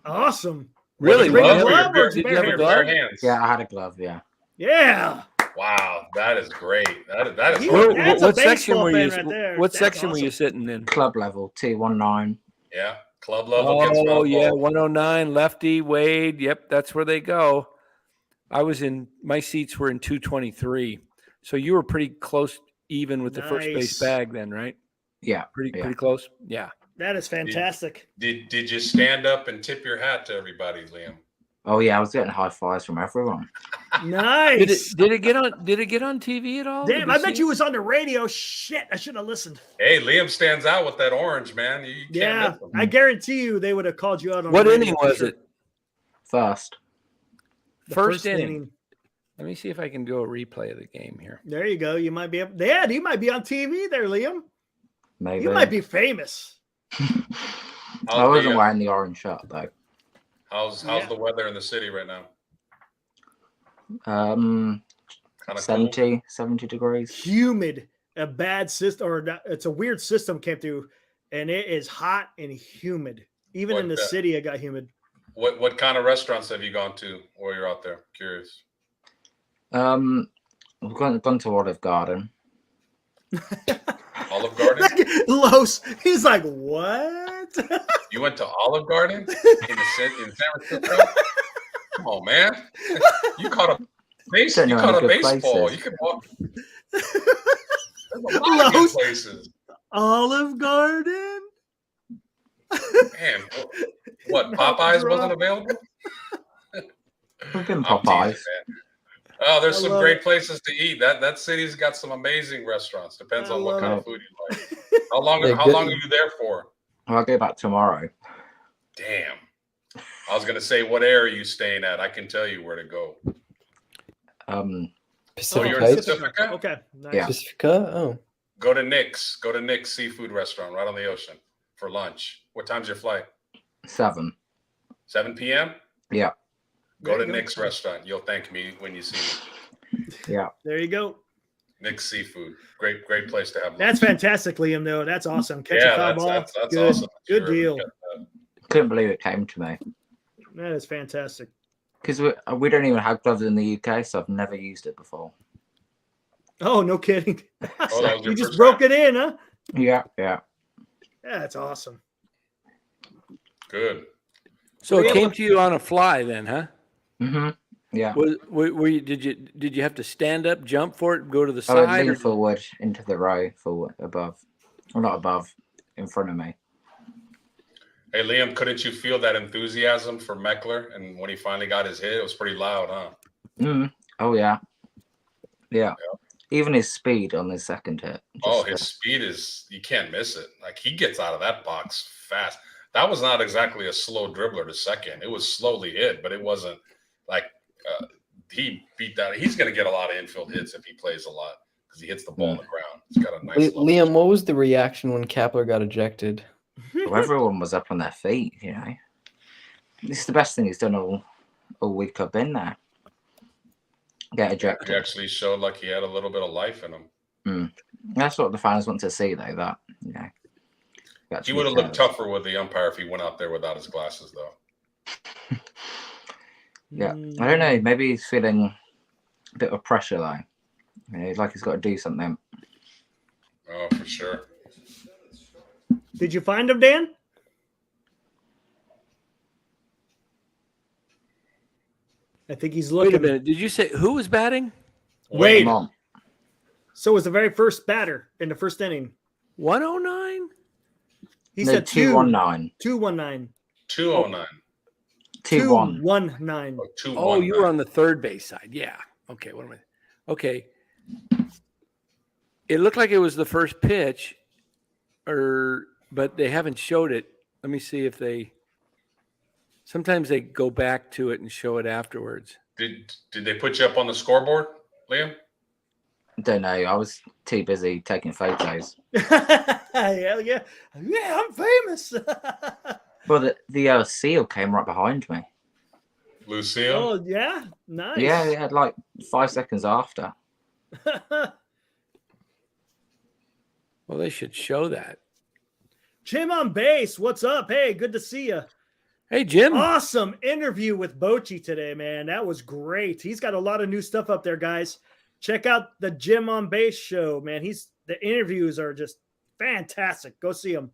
Awesome. Really? Did you Glove bring or a glove or did did you have your bare hands? Yeah, I had a glove. Yeah. Yeah. Wow, that is great. That is That's a what section baseball were fan you? right there. What That's section were awesome. you sitting in? Club level T19. Yeah, club level gets Oh foul yeah, ball. 109 lefty Wade. Yep, that's where they go. My seats were in 223, so you were pretty close, even with the first base bag, then, right? Yeah. Pretty close. Yeah. That is fantastic. Did you stand up and tip your hat to everybody, Liam? Oh yeah, I was getting high fives from everyone. Nice. Did it get on TV at all? Damn, I bet you was on the radio. Shit, I should have listened. Hey, Liam stands out with that orange, man. You can't miss him. I guarantee you they would have called you out on What the radio inning for was sure. it? First. The First inning. Let me see if I can do a replay of the game here. There you go. You might be up. Yeah, you might be on TV there, Liam. Maybe. You might be famous. I wasn't wearing the orange shirt though. How's the weather in the city right now? Kind of 70 degrees. Humid. A bad system, or it's a weird system came through, and it is hot and humid. Even in the city, it got humid. What kind of restaurants have you gone to while you're out there? Curious. We've gone to Olive Garden. Olive Garden? Los, he's like, what? You went to Olive Garden in San Francisco? Come on, man. You caught a baseball. Places. You could walk. There's a lot of good places. Olive Garden? Man, what? Popeyes wasn't available? We've been Popeyes. Teasing, oh, there's some great places to eat. That city's got some amazing restaurants. Depends on what kind of food you like. How long are you there for? I'll go back tomorrow. Damn. I was gonna say, what area are you staying at? I can tell you where to go. Pacific you're in Heights? Pacifica? Okay. Nice. Yeah. Pacifica? Oh. Go to Nick's. Go to Nick's seafood restaurant right on the ocean for lunch. What time's your flight? 7. 7 p.m.? Yeah. Go to Nick's restaurant. You'll thank me when you see me. Yeah. There you go. Nick's seafood. Great place to have lunch. That's fantastic, Liam, though. That's awesome. Catch a foul ball. That's Good. awesome. Good deal. Couldn't believe it came to me. That is fantastic. Because we don't even have gloves in the UK, so I've never used it before. Oh, no kidding. Oh, that was your You just first broke time? it in, huh? Yeah. Yeah, that's awesome. Good. So it came to you on a fly, then, huh? Mm-hmm. Yeah. Were you, did you have to stand up, jump for it, go to the I would side? lean Or? forward into the row, forward, above. Well, not above, in front of me. Hey, Liam, couldn't you feel that enthusiasm for Meckler? And when he finally got his hit, it was pretty loud, huh? Oh, yeah. Yeah. Even his speed on his second hit. His speed is, you can't miss it. Like, he gets out of that box fast. That was not exactly a slow dribbler to second. It was slowly hit, but it wasn't like he beat that. He's going to get a lot of infield hits if he plays a lot because he hits the ball on the ground. He's got a nice Liam, what was the reaction when Kapler got ejected? Well, everyone was up on their feet, you know. This is the best thing he's done all week I've been there. Get ejected. He actually showed like he had a little bit of life in him. That's what the fans want to see, though, that, you know. He would have looked tougher with the umpire if he went out there without his glasses, though. Yeah, I don't know. Maybe he's feeling a bit of pressure, though. Like he's got to do something. Oh, for sure. Did you find him, Dan? I think he's looking. Wait a minute. Did you say who was batting? Wait. Come on. So it was the very first batter in the first inning. 109? He No, said 219. 219. 209. 2-1. 219. Oh, 219. Oh, you were on the third base side. Yeah. Okay. What am I? Okay. It looked like it was the first pitch, but they haven't showed it. Let me see if they. Sometimes they go back to it and show it afterwards. Did they put you up on the scoreboard, Liam? Don't know. I was too busy taking photos. Hell yeah. Yeah, I'm famous. Well, the seal came right behind me. Lucille? Oh, yeah. Nice. Yeah, it had like 5 seconds after. Well, they should show that. Jim on base. What's up? Hey, good to see you. Hey, Jim. Awesome interview with Bochy today, man. That was great. He's got a lot of new stuff up there, guys. Check out the Jim on Base show, man. The interviews are just fantastic. Go see them.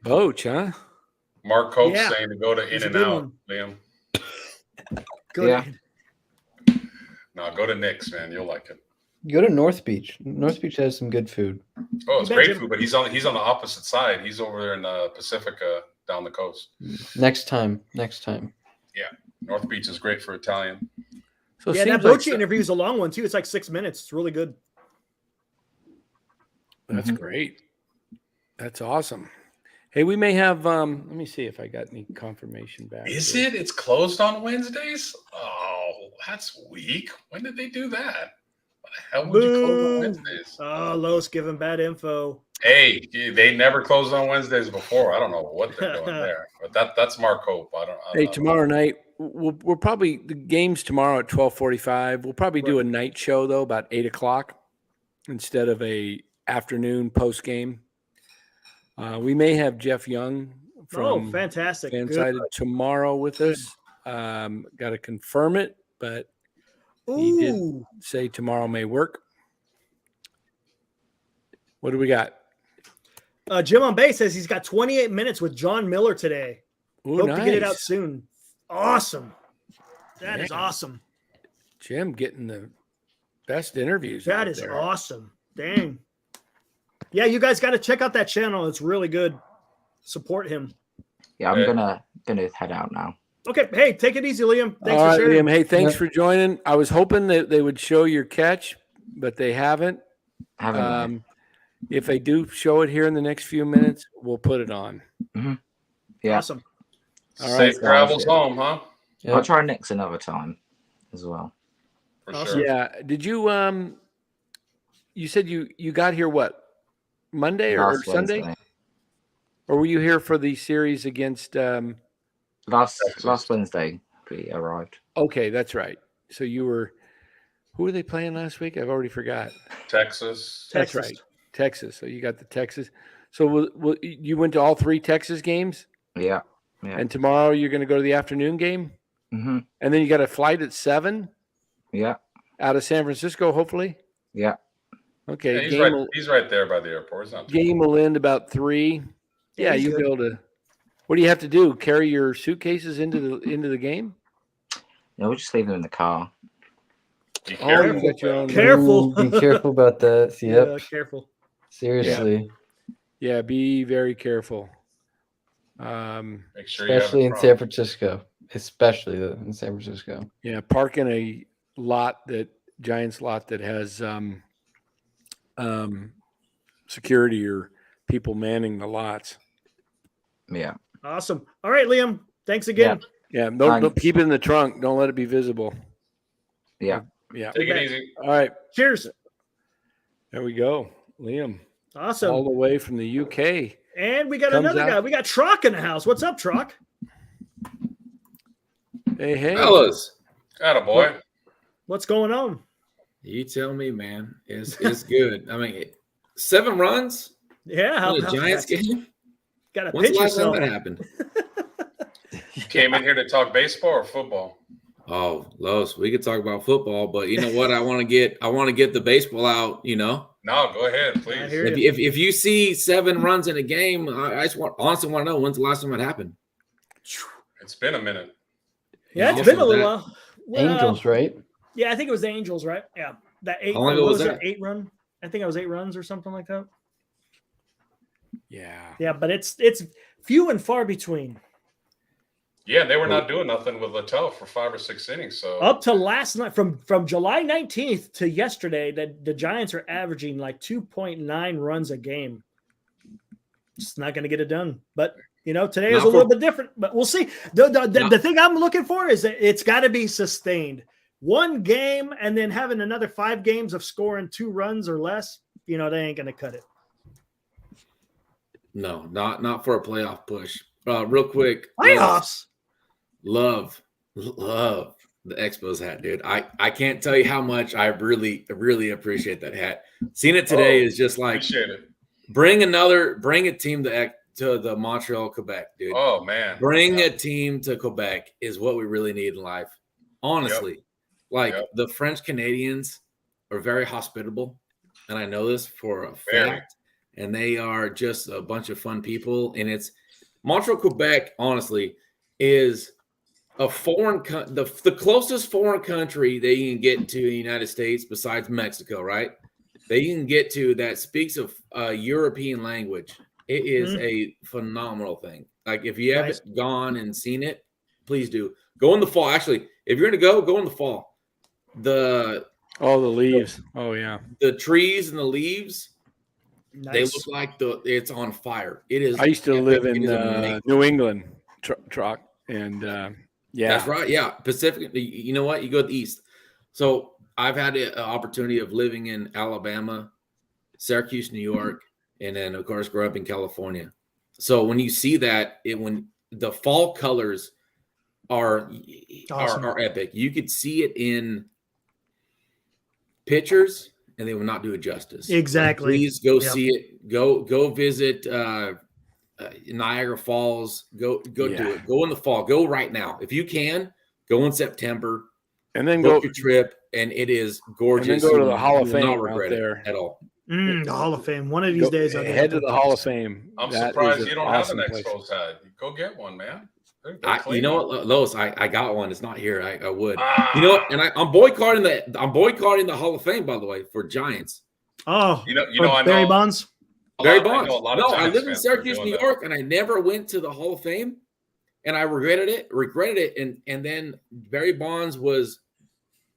Boch, huh? Mark Cope Yeah. saying to go to It's a In and good Out, one. Liam. Good. Yeah. No, go to Nick's, man. You'll like it. Go to North Beach. North Beach has some good food. Oh, it's You bet, great Jim. food, but he's on the opposite side. He's over there in Pacifica down the coast. Next time. North Beach is great for Italian. So it Yeah, that seems like Bochy interview is a long one, too. It's like 6 minutes. It's really good. That's great. That's awesome. Hey, we may have. Let me see if I got any confirmation back. Is here. it? It's closed on Wednesdays? Oh, that's weak. When did they do that? Why the hell would you close on Boo. Wednesdays? Oh, Lowe's giving bad info. Hey, they never closed on Wednesdays before. I don't know what they're doing there, but that's Mark Hope. I don't Hey, know. tomorrow night we'll probably the game's tomorrow at 12:45. We'll probably do a night show though about 8:00 instead of a afternoon post game. We may have Jeff Young from fantastic. Good. Fansided tomorrow with us. Got to confirm it, but he did Ooh. say tomorrow may work. What do we got? Jim on base says he's got 28 minutes with John Miller today. Ooh, Hope to get it out nice. soon. Awesome. That is Yeah. awesome. Jim getting the best interviews. That out is there. awesome. Dang. Yeah, you guys got to check out that channel. It's really good. Support him. Yeah, I'm Yeah. gonna head out now. Okay. Hey, take it easy, Liam. Thanks All for right, sharing. Liam. Hey, thanks Yep. for joining. I was hoping that they would show your catch, but they haven't. Haven't If they do show it here in the next few minutes, we'll put it on. Yeah. Awesome. All right, Safe travels home, huh? Yep. I'll try Nick's another time as well. For Awesome. sure. Yeah. Did you you said you got here what? Monday or Last Sunday? Wednesday. Or were you here for the series against Last Wednesday we arrived. okay, that's right. So you were who were they playing last week? I've already forgot. Texas. That's Texas. right. Texas. So you got the Texas. So you went to all 3 Texas games? Yeah. Yeah. And tomorrow you're going to go to the afternoon game? Mm-hmm. And then you got a flight at 7 Yeah. out of San Francisco, hopefully? Yeah. Okay. Yeah, he's right there by the airport. It's not too Game will end about 3. Yeah, he's you'll good. be able to. What do you have to do? Carry your suitcases into the game? No, we'll just leave them in the car. Be Oh, careful. you got your own. Careful. Ooh, be careful about that. Yep. Yeah, careful. Seriously. Yeah, be very careful. Make sure Especially you in have San Francisco. Especially in San Francisco. Yeah, park in a Giants lot that has security or people manning the lots. Yeah. Awesome. All right, Liam. Thanks again. Yeah, don't keep it in the trunk. Don't let it be visible. Yeah. Yeah. Take it easy. All right. Cheers. There we go. Liam, Awesome. all the way from the UK. And we got Comes another out. guy. We got Trock in the house. What's up, Trock? Hey. Fellas, What's going on? you tell me, man. It's good. I mean, 7 runs Yeah, how in a about Giants that? game? Got to When's pinch the last time yourself. that happened? Came in here to talk baseball or football. Oh, Los, we could talk about football, but you know what? I want to get the baseball out. No, go ahead, please. I hear If you see 7 runs in a game, I just honestly want to know when's the last time it happened. It's been a minute. Yeah, You it's know, been a little that- while. Well, Angels, right? Yeah, I think it was the Angels, right? Yeah, that 8. How long ago what was it? that? 8 run. I think it was 8 runs or something like that. Yeah. Yeah, but it's few and far between. Yeah, they were not doing nothing with Littell for 5 or 6 innings. So Up to last night, from July 19th to yesterday, that the Giants are averaging like 2.9 runs a game. Just not going to get it done. But today is a little bit different. But we'll see. The thing I'm looking for is that it's got to be sustained. One game and then having another 5 games of scoring 2 runs or less. They ain't going to cut it. No, not for a playoff push. Real quick, Playoffs. Love the Expos hat, dude. I can't tell you how much I really appreciate that hat. Seeing it today is just like appreciate it. Bring a team to the Montreal, Quebec, dude. Oh man, bring a team to Quebec is what we really need in life. Honestly, the French Canadians are very hospitable, and I know this for a fact. And they are just a bunch of fun people. And it's Montreal, Quebec. Honestly, is a foreign the closest foreign country that you can get to in the United States besides Mexico, right? That you can get to that speaks a European language. It is a phenomenal thing. Like if you haven't gone and seen it, please do. Go in the fall. Actually, if you're gonna go in the fall. The leaves. The trees and the leaves. Nice. They look like it's on fire. It is. I used to live in New England, truck, and that's right. Yeah, Pacific. You know what? You go to the east. So I've had an opportunity of living in Alabama, Syracuse, New York, and then of course grew up in California. So when you see that, when the fall colors are epic. You could see it in pictures. And they will not do it justice. Exactly. Please go see it. Go visit Niagara Falls. Go do it. Go in the fall. Go right now. If you can, go in September. And then book your trip. And it is gorgeous. And then go to the Hall of Fame not regret out there. it at all. The Hall of Fame. One of these days I'll head to the Hall of Fame. I'm surprised you don't have an Expos hat. Go get one, man. You know what, Lois? I got one. It's not here. I would. You know what? And I'm boycotting the Hall of Fame, by the way, for Giants. Oh, you know, I know Barry Bonds. Barry Bonds. No, I live in Syracuse, New York, and I never went to the Hall of Fame, and I regretted it. And then Barry Bonds was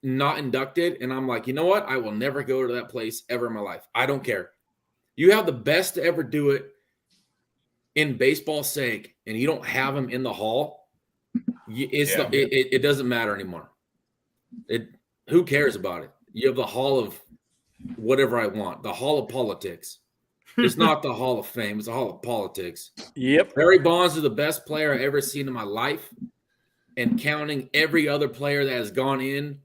not inducted, and I'm like, you know what? I will never go to that place ever in my life. I don't care. You have the best to ever do it in baseball's sake, and you don't have him in the hall, it doesn't matter anymore. Who cares about it? You have the Hall of whatever I want, the Hall of Politics. It's not the Hall of Fame; it's the Hall of Politics. Yep. Barry Bonds is the best player I've ever seen in my life, and counting every other player that has gone in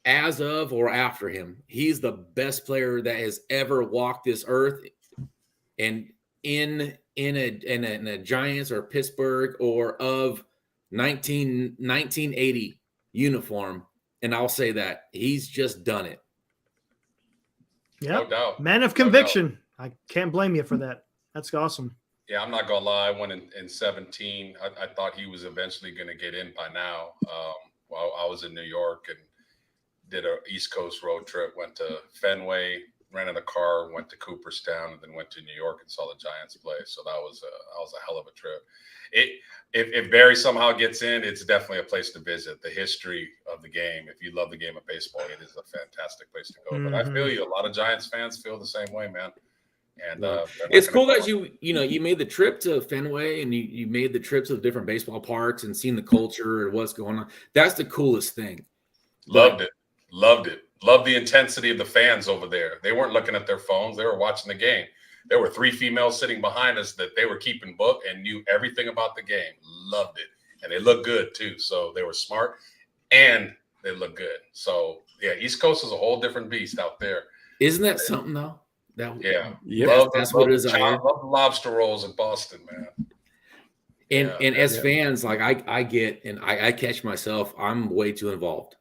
as of or after him, he's the best player that has ever walked this earth. And in a Giants or Pittsburgh or of 1980 uniform, and I'll say that he's just done it. Yeah, no doubt. Man of conviction. I can't blame you for that. That's awesome. Yeah, I'm not gonna lie. I went in 17. I thought he was eventually gonna get in by now. While I was in New York and did a East Coast road trip, went to Fenway, rented a car, went to Cooperstown, and then went to New York and saw the Giants play. So that was a hell of a trip. If Barry somehow gets in, it's definitely a place to visit. The history of the game. If you love the game of baseball, it is a fantastic place to go. But I feel you. A lot of Giants fans feel the same way, man. And it's cool that you made the trip to Fenway and you made the trips to the different baseball parks and seen the culture and what's going on. That's the coolest thing. Loved it. Loved the intensity of the fans over there. They weren't looking at their phones. They were watching the game. There were 3 females sitting behind us that they were keeping book and knew everything about the game. Loved it. And they looked good too. So they were smart and they looked good. So yeah, East Coast is a whole different beast out there. Isn't that something though? Yeah. Yep. That's what it is out here. Love the lobster rolls in Boston, man. And as fans, like I get, and I catch myself, I'm way too involved.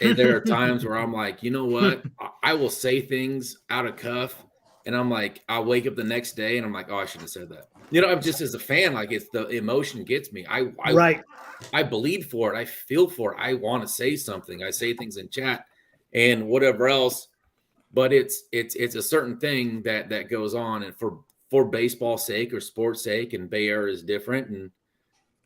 And there are times where I'm like, you know what? I will say things out of cuff, and I'm like, I'll wake up the next day and I'm like, oh, I shouldn't have said that. You know, I'm just as a fan, like it's the emotion gets me. I bleed for it. I feel for it. I want to say something. I say things in chat and whatever else, but it's a certain thing that goes on, and for baseball's sake or sports sake, and Bay Area is different, and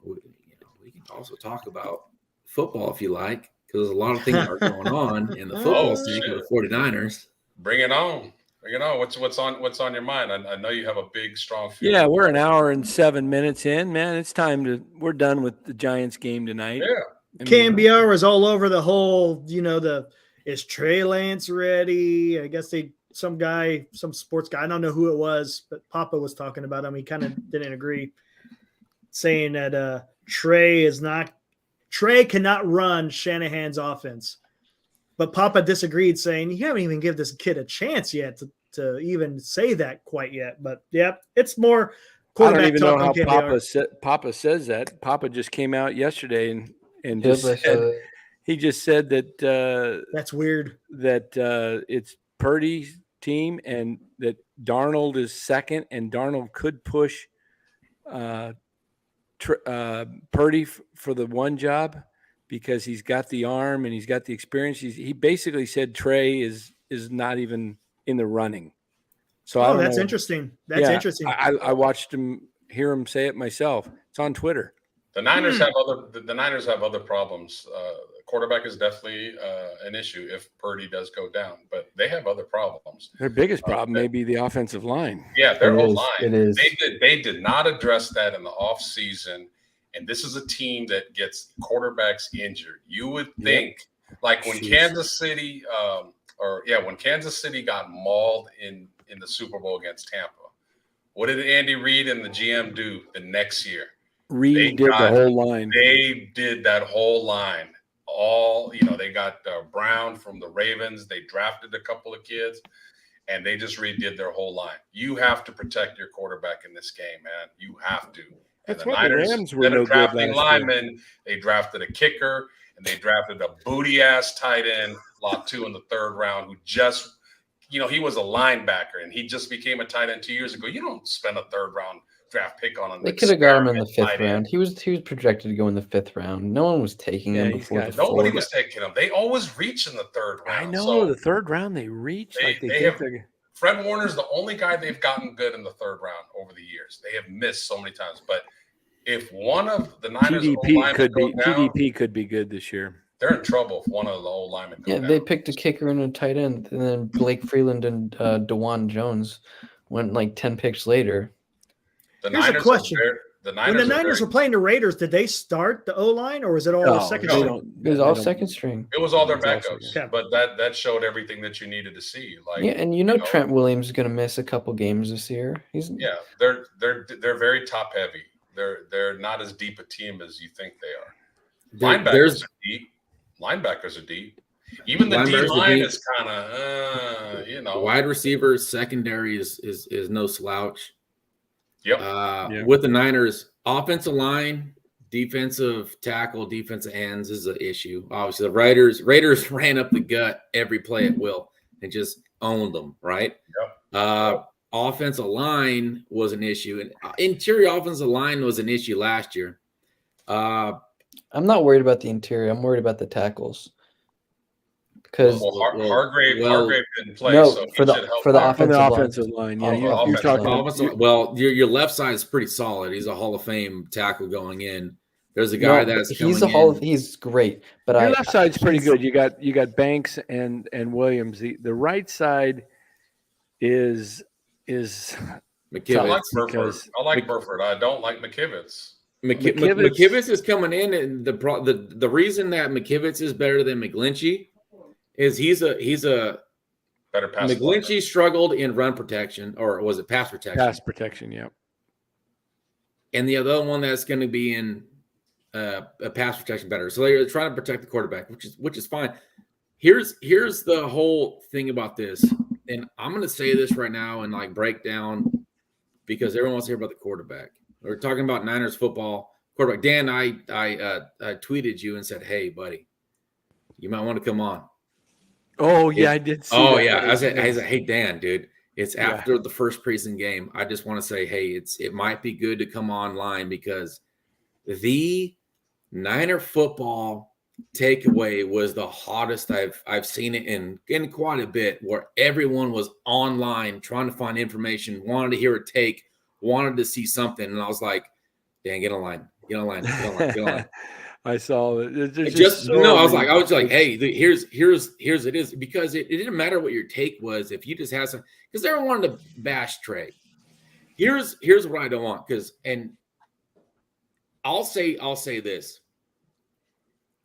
we can also talk about football if you like, because there's a lot of things that are going on in the football sake of the 49ers. Bring it on. Bring it on. What's on your mind? I know you have a big, strong feeling. Yeah, we're an hour and 7 minutes in, man. It's time we're done with the Giants game tonight. Yeah. KNBR was all over the whole, is Trey Lance ready? I guess some sports guy, I don't know who it was, but Papa was talking about him. He kind of didn't agree, saying that Trey cannot run Shanahan's offense. But Papa disagreed, saying you haven't even given this kid a chance yet to even say that quite yet. But yeah, it's more quarterback I don't even know how KNBR. Papa says that. Papa just came out yesterday and just Yep, said, he just said that that's weird. That it's Purdy's team and that Darnold is second, and Darnold could push Purdy for the one job because he's got the arm and he's got the experience. He basically said Trey is not even in the running. So I don't that's know. Interesting. That's interesting. I watched hear him say it myself. It's on Twitter. The Niners have other problems. Quarterback is definitely an issue if Purdy does go down, but they have other problems. Their biggest problem may be the offensive line. Yeah, their whole line. It is. They did not address that in the offseason, and this is a team that gets quarterbacks injured. You would think, like when Kansas City, when Kansas City got mauled in the Super Bowl against Tampa, what did Andy Reid and the GM do the next year? Reid did the whole line. They did that whole line. They got Brown from the Ravens. They drafted a couple of kids, and they just redid their whole line. You have to protect your quarterback in this game, man. You have to. That's and why the Rams were no good last linemen, year. They drafted a kicker, and they drafted a booty-ass tight end, lot 2 in the 3rd round, who just, he was a linebacker, and he just became a tight end 2 years ago. You don't spend a 3rd round draft pick on him. They could have got him in the 5th round. He was projected to go in the 5th round. No one was taking him before the 4th. Nobody was taking him. They always reach in the 3rd round. I know the 3rd round they reach. Fred Warner's the only guy they've gotten good in the 3rd round over the years. They have missed so many times. But if one of the Niners TDP could be good this year. They're in trouble if one of the old linemen go down. They picked a kicker and a tight end, and then Blake Freeland and DeJuan Jones went like 10 picks later. Here's a question. When the Niners were playing the Raiders, did they start the O-line, or was it all second string? It was all second string. It was all their backups. But that showed everything that you needed to see. And Trent Williams is going to miss a couple games this year. They're very top heavy. They're not as deep a team as you think they are. Linebackers are deep. Even the D line is kind of Wide receivers secondary is no slouch. Yep. With the Niners, offensive line, defensive tackle, defensive ends is an issue. Obviously, the Raiders ran up the gut every play at will and just owned them, right? Yep. Offensive line was an issue, and interior offensive line was an issue last year. I'm not worried about the interior. I'm worried about the tackles. Because Hargrave didn't play, for the offensive line. Yeah, you're talking. Well, your left side is pretty solid. He's a Hall of Fame tackle going in. There's a guy He's great, but your left side's pretty good. You got Banks and Williams. The right side is McKivitz. I like Burford. I don't like McKivitz. McKivitz is coming in, and the reason that McKivitz is better than McGlinchey is he's a better pass. McGlinchey struggled in run protection, or was it pass protection? Pass protection, yeah. And the other one that's going to be in a pass protection better. So they're trying to protect the quarterback, which is fine. Here's the whole thing about this. and I'm going to say this right now and like break down because everyone wants to hear about the quarterback. We're talking about Niners football quarterback. Dan, I tweeted you and said, "Hey, buddy, you might want to come on." Oh yeah, I did see Oh that. yeah, I said, "Hey, Dan, dude, it's Yeah. after the first preseason game. I just want to say, hey, it might be good to come online because the Niner football takeaway was the hottest I've seen it in quite a bit, where everyone was online trying to find information, wanted to hear a take, wanted to see something, and I was like, Dan, get online, get online, get online, get online." I saw it. There's Just so no, I was many like, takes. hey, here's it is, because it didn't matter what your take was if you just had some, because everyone wanted to bash Trey. Here's what I don't want, because, and I'll say this.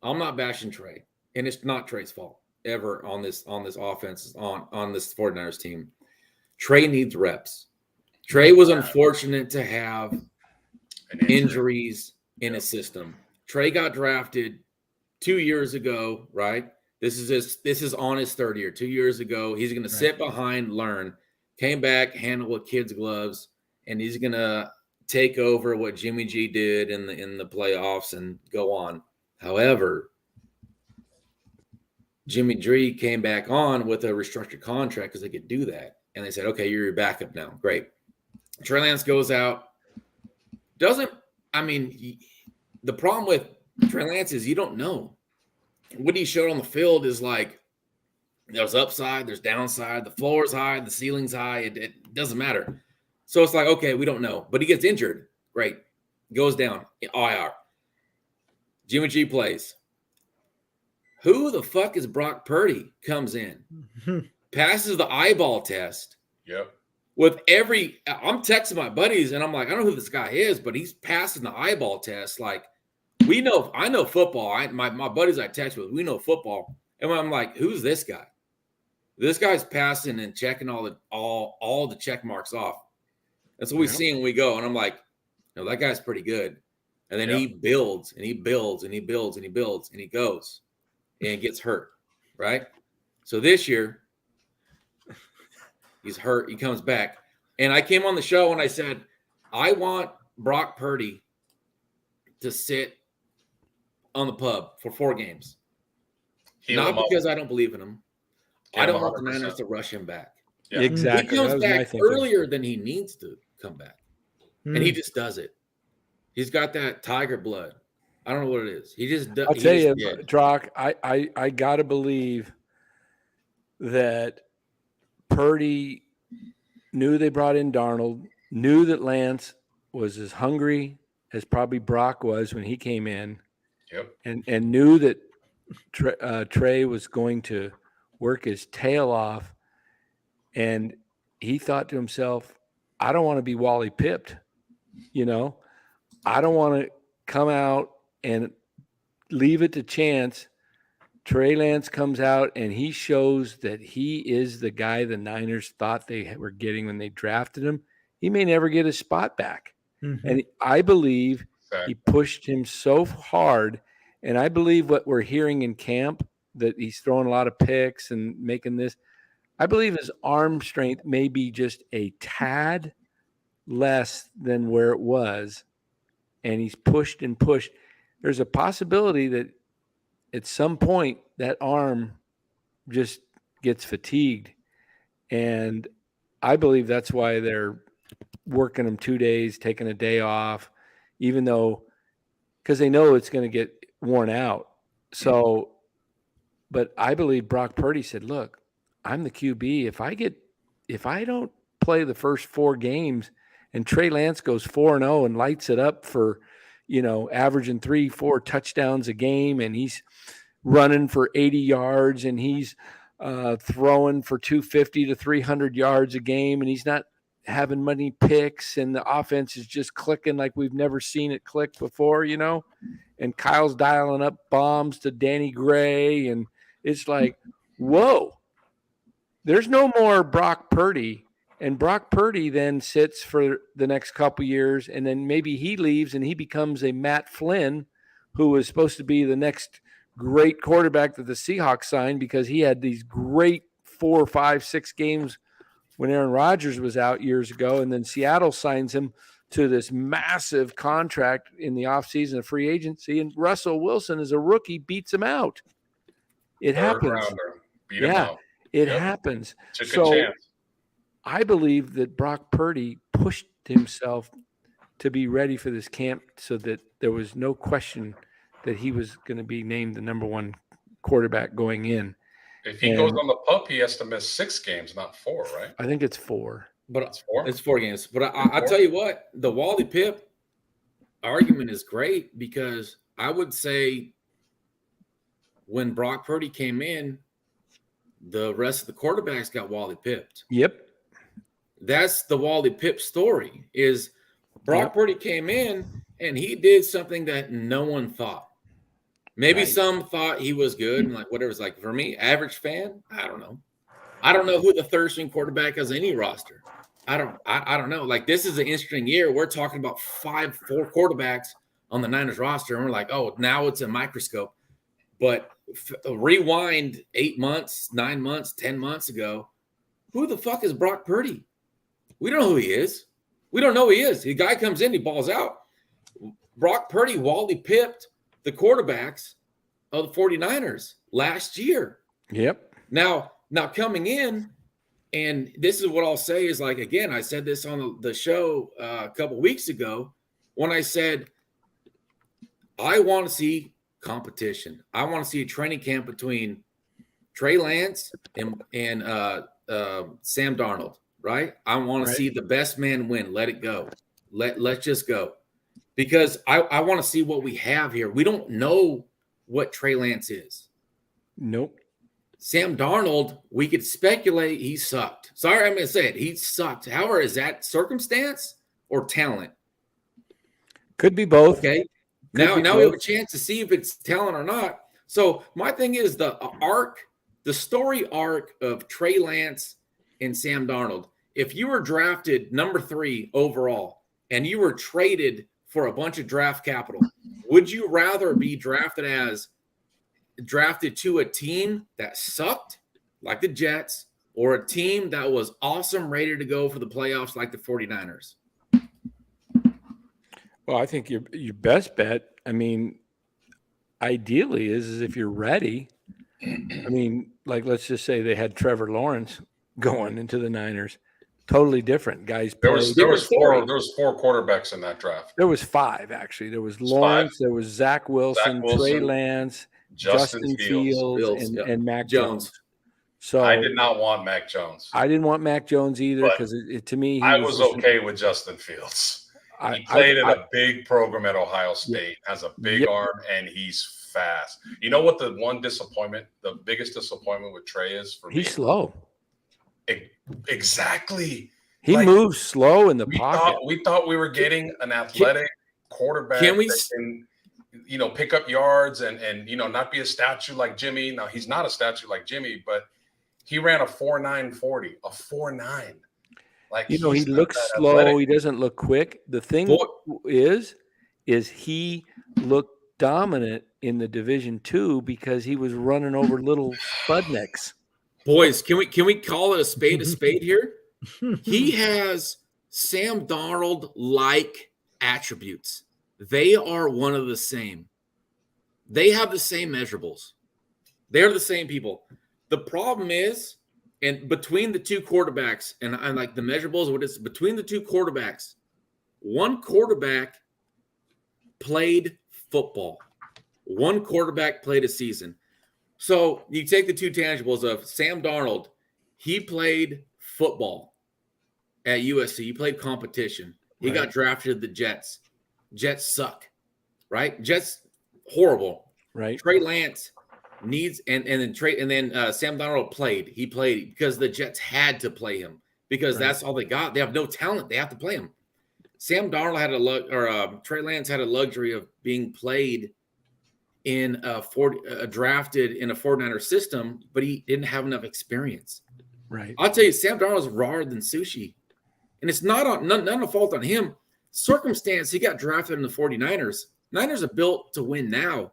I'm not bashing Trey, and it's not Trey's fault ever on this offense on this 49ers team. Trey needs reps. Trey was unfortunate to have injuries in his system. Trey got drafted 2 years ago, right? This is on his third year. 2 years ago, he's going to sit behind, learn. Came back, handle with kids' gloves, and he's going to take over what Jimmy G did in the playoffs and go on. However, Jimmy G came back on with a restructured contract because they could do that, and they said, "Okay, you're your backup now." Great. Trey Lance goes out. The problem with Trey Lance is you don't know. What he showed on the field is like there's upside, there's downside, the floor is high, the ceiling's high. It doesn't matter. So it's like, okay, we don't know. But he gets injured. Great. Goes down. IR. Jimmy G plays. Who the fuck is Brock Purdy? Comes in. Passes the eyeball test. Yep. I'm texting my buddies and I'm like, I don't know who this guy is, but he's passing the eyeball test. Like, I know football. My buddies I text with, we know football. And I'm like, who's this guy? This guy's passing and checking all the check marks off. That's what we see when we go. And I'm like, no, that guy's pretty good. And then he builds and he builds and he builds and he builds and he goes and gets hurt. Right. So this year he's hurt. He comes back. And I came on the show and I said, I want Brock Purdy to sit on the pub for 4 games. Not because I don't believe in him. I don't want the Niners to rush him back. Yeah. Exactly. He comes back earlier than he needs to come back. And he just does it. He's got that tiger blood. I don't know what it is. He just does. I'll tell you, Drock, I got to believe that Purdy knew they brought in Darnold, knew that Lance was as hungry as probably Brock was when he came in. Yep. And knew that Trey was going to work his tail off. And he thought to himself, I don't want to be Wally pipped. I don't want to come out and leave it to chance. Trey Lance comes out and he shows that he is the guy the Niners thought they were getting when they drafted him. He may never get his spot back. Mm-hmm. And I believe he pushed him so hard. And I believe what we're hearing in camp, that he's throwing a lot of picks and making this, I believe his arm strength may be just a tad less than where it was. And he's pushed and pushed. There's a possibility that at some point that arm just gets fatigued. And I believe that's why they're working him 2 days, taking a day off, even though, because they know it's going to get worn out. So, but I believe Brock Purdy said, look, I'm the QB. If I don't play the first 4 games and Trey Lance goes 4-0 and lights it up for, averaging 3-4 touchdowns a game, and he's running for 80 yards and he's throwing for 250 to 300 yards a game, and he's not having many picks, and the offense is just clicking like we've never seen it click before, and Kyle's dialing up bombs to Danny Gray, and it's like, whoa, there's no more Brock Purdy. And Brock Purdy then sits for the next couple years, and then maybe he leaves and he becomes a Matt Flynn, who was supposed to be the next great quarterback that the Seahawks signed because he had these great 4 or 5, 6 games when Aaron Rodgers was out years ago, and then Seattle signs him to this massive contract in the offseason of free agency, and Russell Wilson as a rookie beats him out. It happens. Beat him out. It happens. Took a chance. I believe that Brock Purdy pushed himself to be ready for this camp so that there was no question that he was going to be named the number 1 quarterback going in. If he goes on the PUP, he has to miss 6 games, not 4, right? I think it's 4. But It's 4? It's 4 games. But I tell you what, the Wally Pipp argument is great because I would say when Brock Purdy came in, the rest of the quarterbacks got Wally Pipped. Yep. That's the Wally Pipp story is Brock Purdy came in and he did something that no one thought. Maybe some thought he was good and like whatever. It's like for me, average fan, I don't know. I don't know who the third string quarterback is any roster. I don't know. Like this is an interesting year. We're talking about 4 quarterbacks on the Niners roster, and we're like, oh, now it's a microscope. But rewind 8 months, 9 months, 10 months ago, who the fuck is Brock Purdy? We don't know who he is. We don't know who he is. The guy comes in, he balls out. Brock Purdy, Wally Pipped the quarterbacks of the 49ers last year. Yep. Now coming in, and this is what I'll say is like, again, I said this on the show a couple weeks ago when I said, I want to see competition. I want to see a training camp between Trey Lance and Sam Darnold, right? I want to see the best man win. Let it go. Let's just go. Because I want to see what we have here. We don't know what Trey Lance is. Nope. Sam Darnold, we could speculate he sucked. Sorry, I'm going to say it. He sucked. However, is that circumstance or talent? Could be both. Okay. Now we have a chance to see if it's talent or not. So my thing is the story arc of Trey Lance and Sam Darnold. If you were drafted number 3 overall and you were traded for a bunch of draft capital, would you rather be drafted to a team that sucked like the Jets or a team that was awesome, ready to go for the playoffs like the 49ers? Well, I think your best bet, I mean, ideally is if you're ready. I mean, like let's just say they had Trevor Lawrence going into the Niners. Totally different guys. There was 4 quarterbacks in that draft. There was 5 actually. There was Lawrence. 5. There was Zach Wilson, Trey Lance, Justin Fields, and Mac Jones. So I did not want Mac Jones. I didn't want Mac Jones either because to me, I was okay with Justin Fields. He played in a big program at Ohio State, has a big arm, and he's fast. You know what the biggest disappointment with Trey is for me? He's slow. Exactly. He moves slow in the pocket. We thought we were getting an athletic quarterback that can, pick up yards and not be a statue like Jimmy. Now, he's not a statue like Jimmy, but he ran a 4.9 40, a 4.9. Like he looks slow. Athletic. He doesn't look quick. The thing is he looked dominant in the Division II because he was running over little Spudniks. Boys, can we call it a spade here? He has Sam Darnold-like attributes. They are one of the same. They have the same measurables. They're the same people. The problem is, and between the 2 quarterbacks, and I like the measurables, what is between the 2 quarterbacks, one quarterback played football. One quarterback played a season. So you take the 2 tangibles of Sam Darnold. He played football at USC. He played competition. He got drafted to the Jets. Jets suck, right? Jets horrible, right? Trey Lance needs and then Sam Darnold played. He played because the Jets had to play him because that's all they got. They have no talent. They have to play him. Sam Darnold had Trey Lance had a luxury of being played in drafted in a 49er system, but he didn't have enough experience. Right. I'll tell you, Sam Darnold's rawer than sushi. And it's not none of fault on him. Circumstance, he got drafted in the 49ers. Niners are built to win now.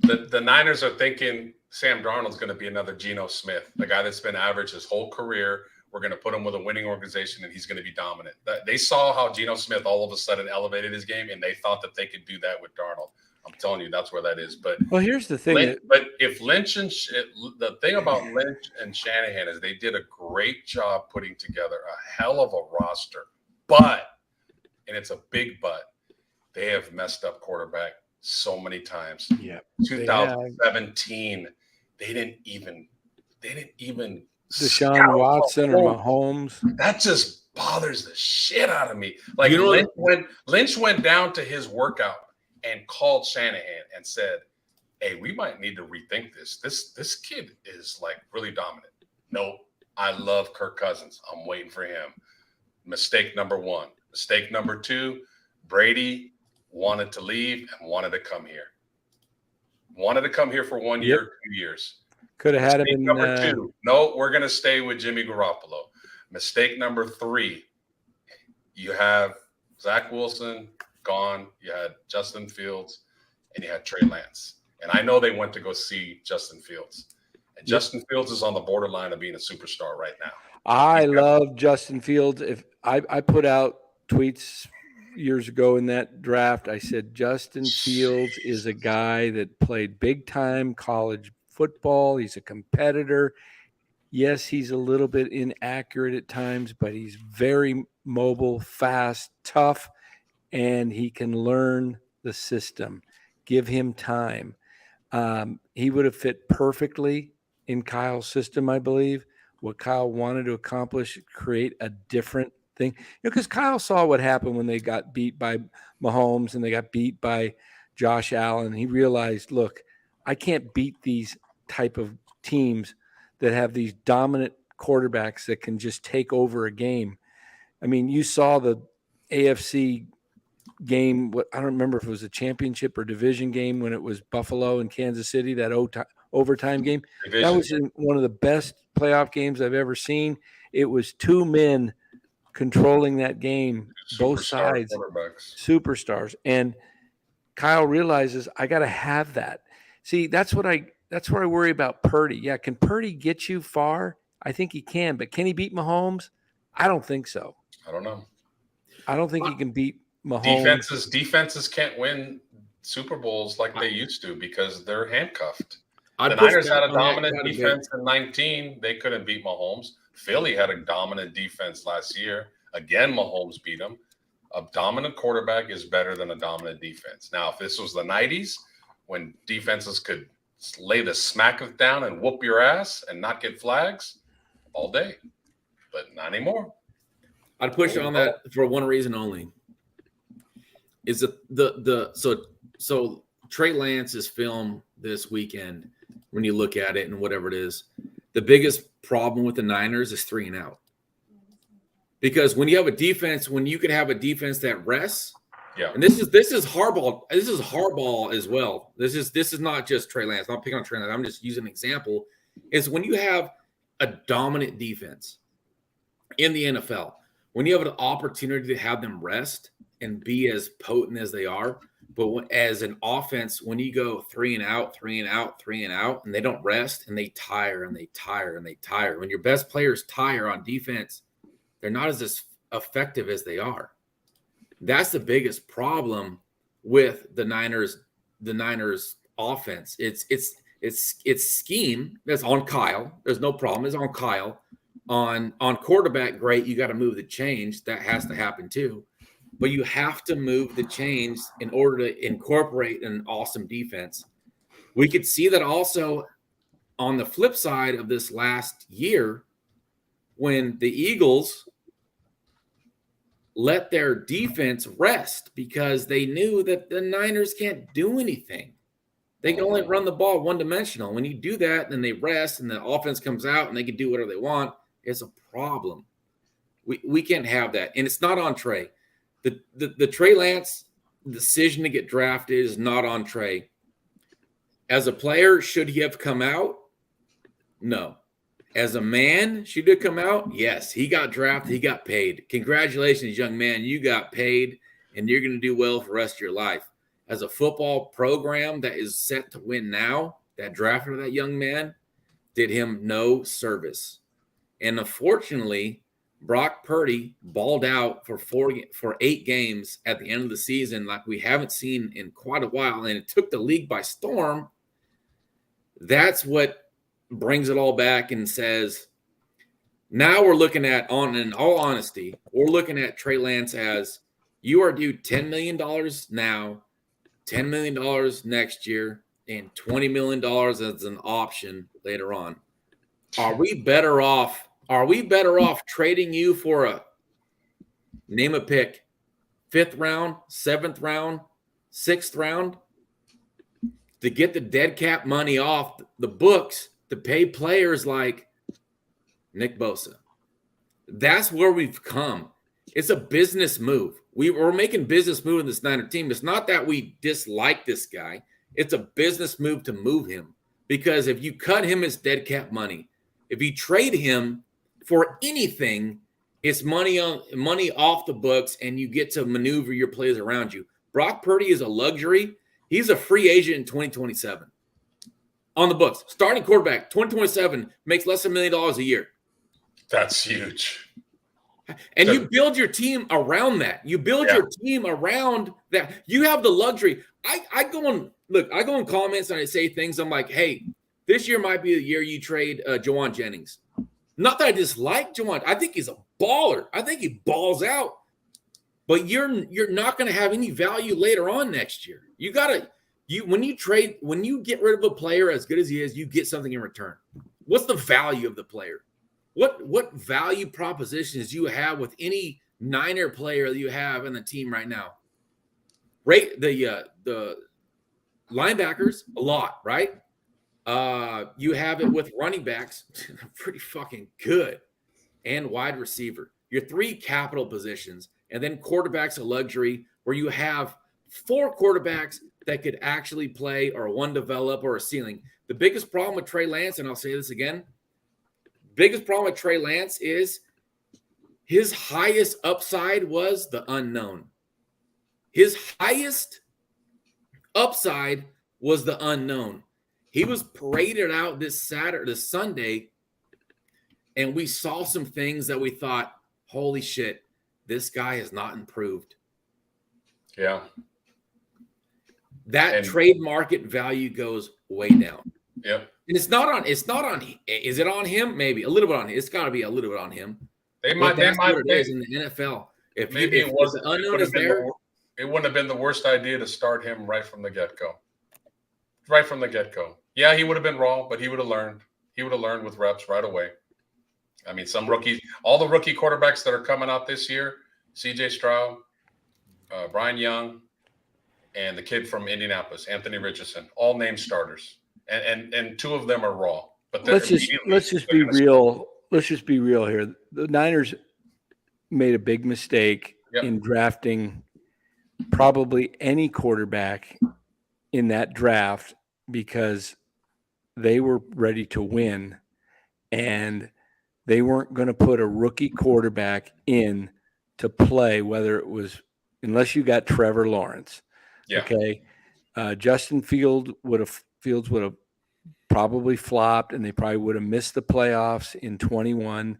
The Niners are thinking Sam Darnold's going to be another Geno Smith, the guy that's been average his whole career. We're going to put him with a winning organization, and he's going to be dominant. They saw how Geno Smith all of a sudden elevated his game, and they thought that they could do that with Darnold. I'm telling you, that's where that is. But well, here's the thing. but if Lynch the thing about Lynch and Shanahan is they did a great job putting together a hell of a roster. But, and it's a big but, they have messed up quarterback so many times. Yeah. 2017, they didn't even Deshaun Watson or Mahomes. That just bothers the shit out of me. Like, you know, Lynch went down to his workout and called Shanahan and said, "Hey, we might need to rethink this. This kid is like really dominant." No, I love Kirk Cousins. I'm waiting for him. Mistake number one. Mistake number two, Brady wanted to leave and wanted to come here. Wanted to come here for 1 year, 2 years. Could have had him in number two. No, we're going to stay with Jimmy Garoppolo. Mistake number three, you have Zach Wilson gone. You had Justin Fields, and you had Trey Lance. And I know they went to go see Justin Fields. And Justin Fields is on the borderline of being a superstar right now. I love Justin Fields. If I put out tweets years ago in that draft, I said Justin Fields is a guy that played big time college football. He's a competitor. Yes, he's a little bit inaccurate at times, but he's very mobile, fast, tough, and he can learn the system. Give him time. He would have fit perfectly in Kyle's system, I believe. What Kyle wanted to accomplish, create a different thing. Because Kyle saw what happened when they got beat by Mahomes and they got beat by Josh Allen. He realized, look, I can't beat these type of teams that have these dominant quarterbacks that can just take over a game. I mean, you saw the AFC game. I don't remember if it was a championship or division game when it was Buffalo and Kansas City, that overtime game. That was one of the best playoff games I've ever seen. It was two men controlling that game, both sides, superstars. And Kyle realizes I got to have that. See, that's where I worry about Purdy. Yeah, can Purdy get you far? I think he can, but can he beat Mahomes? I don't think so. I don't know. I don't think he can beat Mahomes. Defenses can't win Super Bowls like they used to because they're handcuffed. The Niners had a dominant defense in 19. They couldn't beat Mahomes. Philly had a dominant defense last year. Again, Mahomes beat them. A dominant quarterback is better than a dominant defense. Now, if this was the 90s when defenses could lay the smack down and whoop your ass and not get flags all day, but not anymore. I'd push on that for one reason only. Is so Trey Lance's film this weekend, when you look at it and whatever it is, the biggest problem with the Niners is 3 and out. Because when you have a defense, when you could have a defense that rests, and this is Harbaugh. This is Harbaugh as well. This is not just Trey Lance. I'm not picking on Trey Lance. I'm just using an example. Is when you have a dominant defense in the NFL, when you have an opportunity to have them rest and be as potent as they are, but as an offense, when you go 3 and out, 3 and out, 3 and out, and they don't rest and they tire and they tire and they tire. When your best players tire on defense, they're not as effective as they are. That's the biggest problem with the Niners offense. It's scheme. That's on Kyle. There's no problem. It's on Kyle. On quarterback, great. You got to move the change. That has to happen too. But you have to move the chains in order to incorporate an awesome defense. We could see that also on the flip side of this last year when the Eagles let their defense rest because they knew that the Niners can't do anything. They can only run the ball one-dimensional. When you do that and they rest and the offense comes out and they can do whatever they want, it's a problem. We can't have that. And it's not on Trey. The Trey Lance decision to get drafted is not on Trey. As a player, should he have come out? No. As a man, should he have come out? Yes. He got drafted. He got paid. Congratulations, young man. You got paid, and you're going to do well for the rest of your life. as a football program that is set to win now, that drafted that young man did him no service. And unfortunately, Brock Purdy balled out for 8 games at the end of the season like we haven't seen in quite a while, and it took the league by storm. That's what brings it all back and says, now we're looking at, in all honesty, we're looking at Trey Lance as you are due $10 million now, $10 million next year, and $20 million as an option later on. Are we better off trading you for a name a pick, 5th round, 7th round, 6th round to get the dead cap money off the books to pay players like Nick Bosa? That's where we've come. It's a business move. We're making business move in this Niner team. It's not that we dislike this guy. It's a business move to move him, because if you cut him, it's dead cap money. If you trade him for anything, it's money off the books, and you get to maneuver your players around you. Brock Purdy is a luxury. He's a free agent in 2027 on the books. Starting quarterback, 2027, makes less than $1 million a year. That's huge. And you build your team around that. You build your team around that. You have the luxury. I go on comments and I say things. I'm like, hey, this year might be the year you trade Jawan Jennings. Not that I dislike Jawan. I think he's a baller. I think he balls out. But you're not going to have any value later on next year. When you get rid of a player as good as he is, you get something in return. What's the value of the player? What value propositions do you have with any Niner player that you have in the team right now? Right, the linebackers a lot, right? You have it with running backs, pretty fucking good, and wide receiver. Your 3 capital positions, and then quarterbacks a luxury where you have 4 quarterbacks that could actually play, or 1 develop, or a ceiling. The biggest problem with Trey Lance, and I'll say this again, biggest problem with Trey Lance is his highest upside was the unknown. His highest upside was the unknown. He was paraded out this Sunday, and we saw some things that we thought, holy shit, this guy has not improved. Yeah. That trade market value goes way down. Yep. And is it on him? Maybe a little bit on him. It's got to be a little bit on him. They might in the NFL. If the unknown is there, it wouldn't have been the worst idea to start him right from the get-go. Right from the get-go. Yeah, he would have been wrong, but he would have learned. He would have learned with reps right away. I mean, some rookies, all the rookie quarterbacks that are coming out this year, C.J. Stroud, Brian Young, and the kid from Indianapolis, Anthony Richardson, all named starters. And 2 of them are raw. But let's just be real. Let's just be real here. The Niners made a big mistake in drafting probably any quarterback in that draft, because they were ready to win, and they weren't going to put a rookie quarterback in to play, whether it was, unless you got Trevor Lawrence. Yeah. Okay. Justin Fields would have probably flopped, and they probably would have missed the playoffs in 21.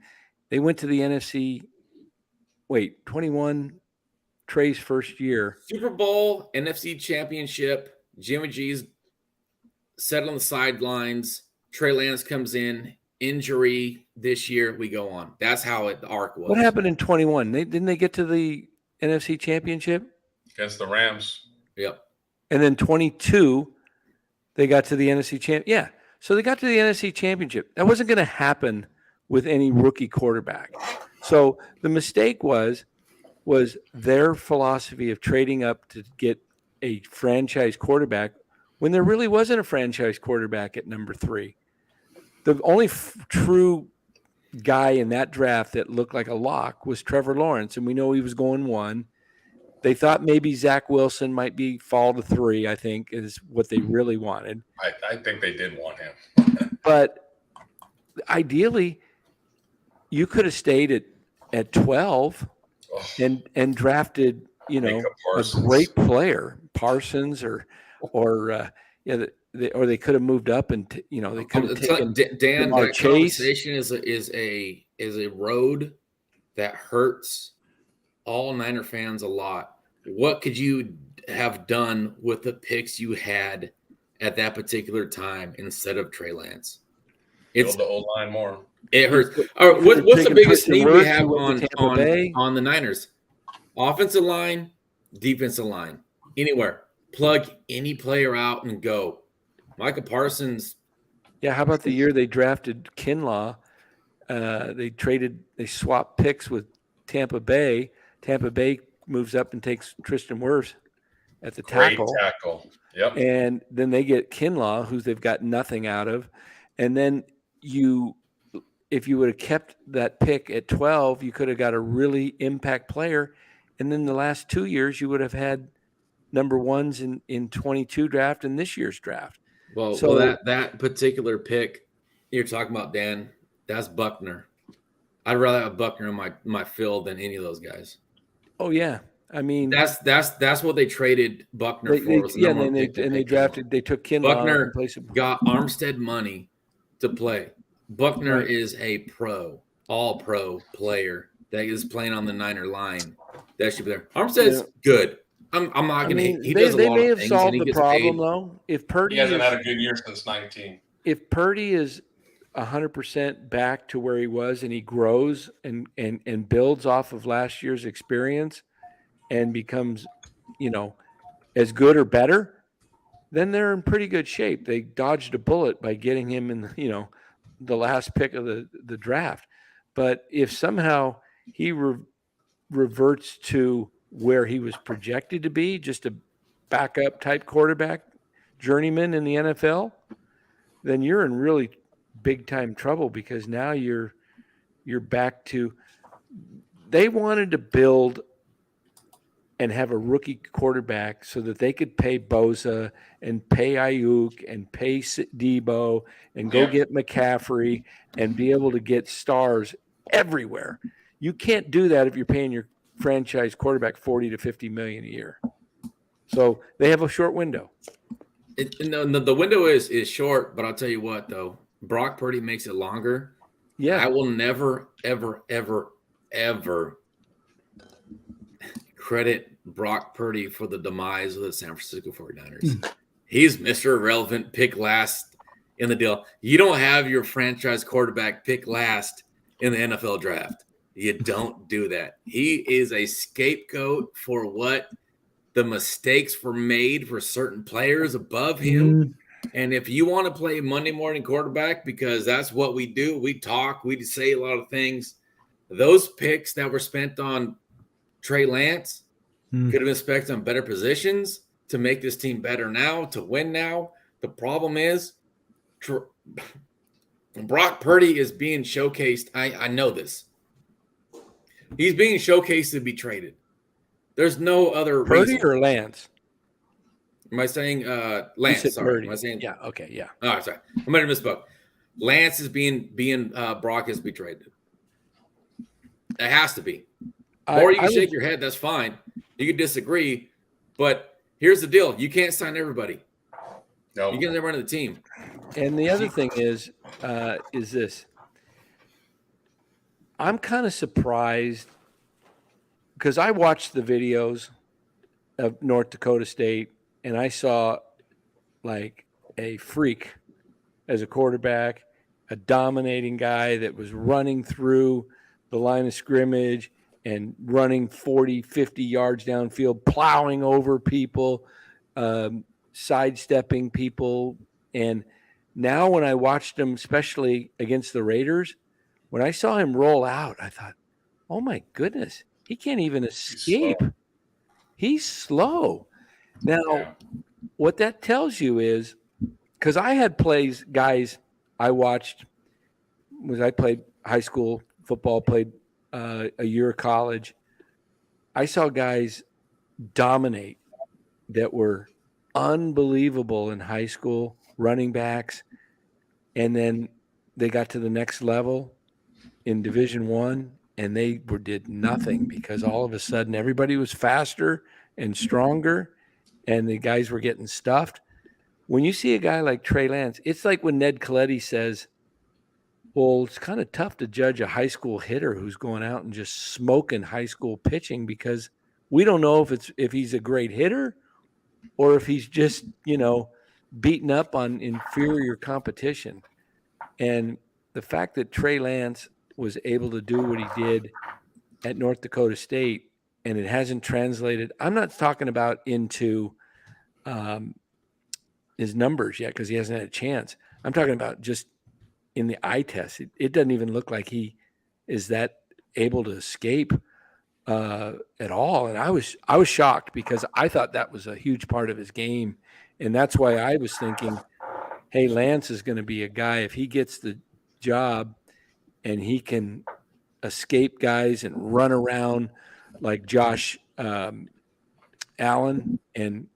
They went to the NFC. 21, Trey's first year. Super Bowl, NFC Championship. Jimmy G's set on the sidelines. Trey Lance comes in. Injury this year. We go on. That's how the arc was. What happened in 21? Didn't they get to the NFC Championship? Against the Rams. Yep. And then 22, they got to the NFC Champ. Yeah. So they got to the NFC Championship. That wasn't going to happen with any rookie quarterback. So the mistake was their philosophy of trading up to get a franchise quarterback when there really wasn't a franchise quarterback at number 3. The only true guy in that draft that looked like a lock was Trevor Lawrence, and we know he was going 1. They thought maybe Zach Wilson might fall to 3, I think, is what they really wanted. I think they did want him. But ideally, you could have stayed at 12 and drafted, a great player. Parsons or they could have moved up and they could have taken Dan. Jamar That Chase. conversation is a road that hurts all Niner fans a lot. What could you have done with the picks you had at that particular time instead of Trey Lance? Build the O-line more. It hurts. All right, what's the biggest need we have on the Niners? Offensive line, defensive line, anywhere. Plug any player out and go. Micah Parsons. Yeah, how about the year they drafted Kinlaw? They swapped picks with Tampa Bay. Tampa Bay moves up and takes Tristan Wirfs at the tackle. Great tackle. Yep. And then they get Kinlaw, who they've got nothing out of. And then if you would have kept that pick at 12, you could have got a really impact player. And then the last 2 years, you would have had number ones in 22 draft and this year's draft. Well, that particular pick you're talking about, Dan, that's Buckner. I'd rather have Buckner in my field than any of those guys. Oh yeah, I mean that's what they traded Buckner for. They took Kinlaw. Buckner got Armstead money to play. Buckner is a all pro player that is playing on the Niner line. That should be there. Armstead's good. I'm not going to. He does a lot may of have solved the problem though. If Purdy hasn't had a good year since 19. If Purdy is 100% back to where he was and he grows and builds off of last year's experience and becomes, as good or better, then they're in pretty good shape. They dodged a bullet by getting him in the last pick of the draft. But if somehow he reverts to where he was projected to be, just a backup type quarterback, journeyman in the NFL, then you're in really big time trouble, because now you're back to, they wanted to build and have a rookie quarterback so that they could pay Bosa and pay Ayuk and pay Debo and go get McCaffrey and be able to get stars everywhere. You can't do that if you're paying your franchise quarterback $40 to $50 million a year. So they have a short window. The window is short, but I'll tell you what, though, Brock Purdy makes it longer. Yeah, I will never, ever, ever, ever credit Brock Purdy for the demise of the San Francisco 49ers. He's Mr. Irrelevant, pick last in the deal. You don't have your franchise quarterback pick last in the NFL draft. You don't do that. He is a scapegoat for what the mistakes were made for certain players above him. And if you want to play Monday morning quarterback, because that's what we do, we talk, we say a lot of things. Those picks that were spent on Trey Lance could have been spent on better positions to make this team better now, to win now. The problem is Brock Purdy is being showcased. I know this. He's being showcased to be traded. There's no other Purdy reason. or Lance? Am I saying Lance? Sorry. Purdy. Am I saying? Yeah. Okay. Yeah. Oh, sorry. I might have misspoke. Lance is being Brock is being traded. It has to be. Or you can shake your head. That's fine. You can disagree, but here's the deal: you can't sign everybody. No, you can never run the team. And the other thing is this: I'm kind of surprised because I watched the videos of North Dakota State, and I saw like a freak as a quarterback, a dominating guy that was running through the line of scrimmage and running 40, 50 yards downfield, plowing over people, sidestepping people. And now when I watched him, especially against the Raiders, when I saw him roll out, I thought, oh my goodness, he can't even escape. He's slow. Now, what that tells you is, because I had guys I watched was I played high school football, played a year of college. I saw guys dominate that were unbelievable in high school, running backs, and then they got to the next level in Division I, and they did nothing because all of a sudden everybody was faster and stronger, and the guys were getting stuffed. When you see a guy like Trey Lance, it's like when Ned Coletti says, well, it's kind of tough to judge a high school hitter who's going out and just smoking high school pitching because we don't know if he's a great hitter or if he's just, beating up on inferior competition. And the fact that Trey Lance was able to do what he did at North Dakota State, and it hasn't translated. I'm not talking about into his numbers yet because he hasn't had a chance. I'm talking about just in the eye test. It doesn't even look like he is that able to escape at all. And I was shocked because I thought that was a huge part of his game. And that's why I was thinking, hey, Lance is going to be a guy, if he gets the job and he can escape guys and run around like Josh Allen and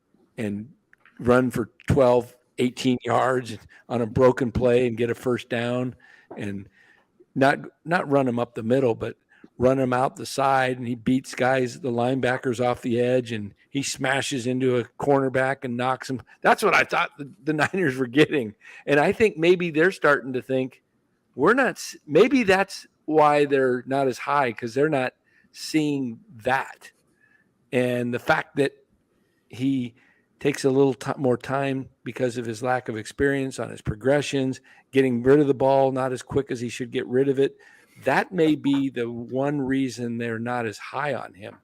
run for 12, 18 yards on a broken play and get a first down and not run him up the middle, but run him out the side, and he beats guys, the linebackers off the edge, and he smashes into a cornerback and knocks him. That's what I thought the Niners were getting. And I think maybe they're starting to think maybe that's why they're not as high, because they're not seeing that. And the fact that he takes a little more time because of his lack of experience on his progressions, getting rid of the ball not as quick as he should get rid of it, that may be the one reason they're not as high on him.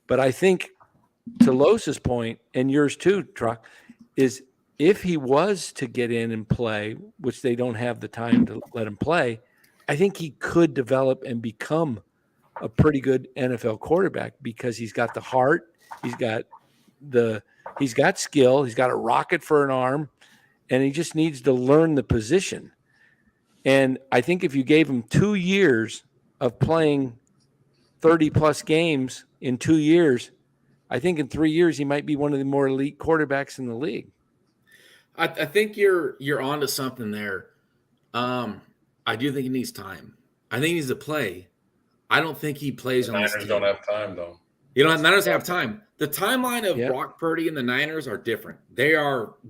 But I think to Los's point, and yours too, Truck, is if he was to get in and play, which they don't have the time to let him play, I think he could develop and become a pretty good NFL quarterback because he's got the heart, he's got skill, he's got a rocket for an arm, and he just needs to learn the position. And I think if you gave him 2 years of playing 30-plus games in 2 years, I think in 3 years he might be one of the more elite quarterbacks in the league. I think you're onto something there. I do think he needs time. I think he needs to play. I don't think he plays on this team. Niners don't have time, though. You know, Niners have time. The timeline of Brock Purdy and the Niners are different. They are –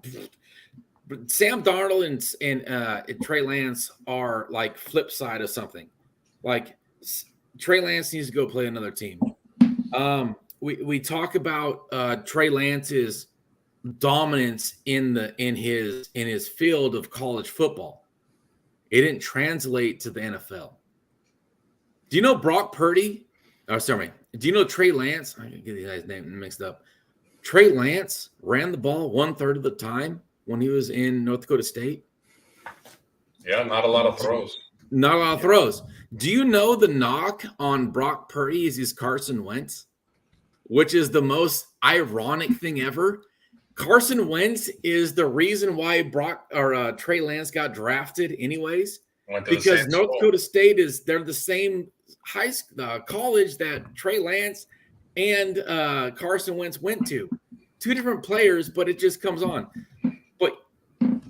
Sam Darnold and Trey Lance are like flip side of something. Like Trey Lance needs to go play another team. We talk about Trey Lance's dominance in his field of college football. It didn't translate to the NFL. Do you know Brock Purdy? Oh, sorry. Do you know Trey Lance? I get the guy's name mixed up. Trey Lance ran the ball 1/3 of the time when he was in North Dakota State. Yeah, not a lot of throws. Not a lot of throws. Do you know the knock on Brock Purdy is he's Carson Wentz, which is the most ironic thing ever? Carson Wentz is the reason why Trey Lance got drafted anyways, because North Dakota State they're the same college that Trey Lance and Carson Wentz went to. Two different players, but it just comes on. But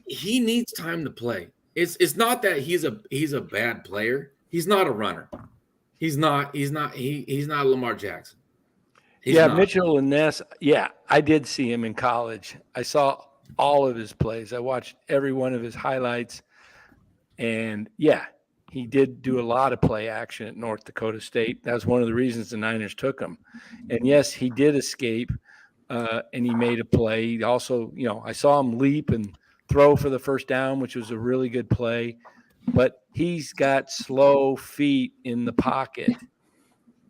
he needs time to play. It's not that he's a bad player. He's not a runner. He's not Lamar Jackson. He's not. Mitchell and Ness. Yeah, I did see him in college. I saw all of his plays. I watched every one of his highlights. And yeah, he did do a lot of play action at North Dakota State. That was one of the reasons the Niners took him. And yes, he did escape, and he made a play. He also, I saw him leap and throw for the first down, which was a really good play. But he's got slow feet in the pocket.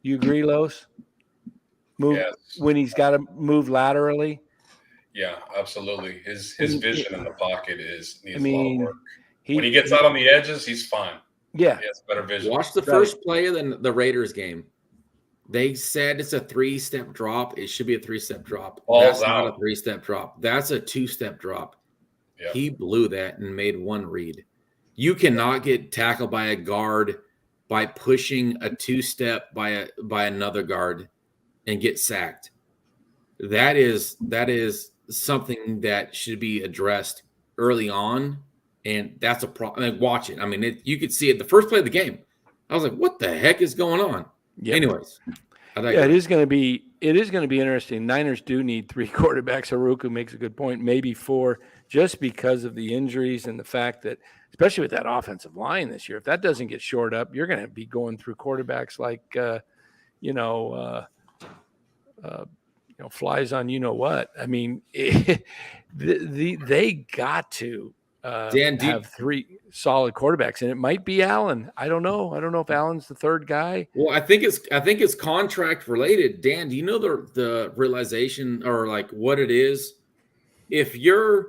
You agree, Los? Yes. When he's got to move laterally. Yeah, absolutely. His vision in the pocket needs a lot of work. When he gets out on the edges, he's fine. Yeah. He has better vision. Watch the first play of the Raiders game. They said it's a 3-step drop. It should be a 3-step drop. That's not a 3-step drop. That's a 2-step drop. Yep. He blew that and made one read. You cannot get tackled by a guard by pushing a 2-step by another guard and get sacked. That is something that should be addressed early on, and that's a problem. Like, watch it. I mean, you could see it the first play of the game. I was like, what the heck is going on? Yep. Anyways. Yeah, it is going to be interesting. Niners do need 3 quarterbacks. Haruku makes a good point, maybe 4, just because of the injuries and the fact that, especially with that offensive line this year, if that doesn't get shored up, you're going to be going through quarterbacks like flies on what. I mean, they got to Dan, have 3 solid quarterbacks, and it might be Allen. I don't know. I don't know if Allen's the 3rd guy. Well, I think it's contract related. Dan, do you know the realization or like what it is? If you're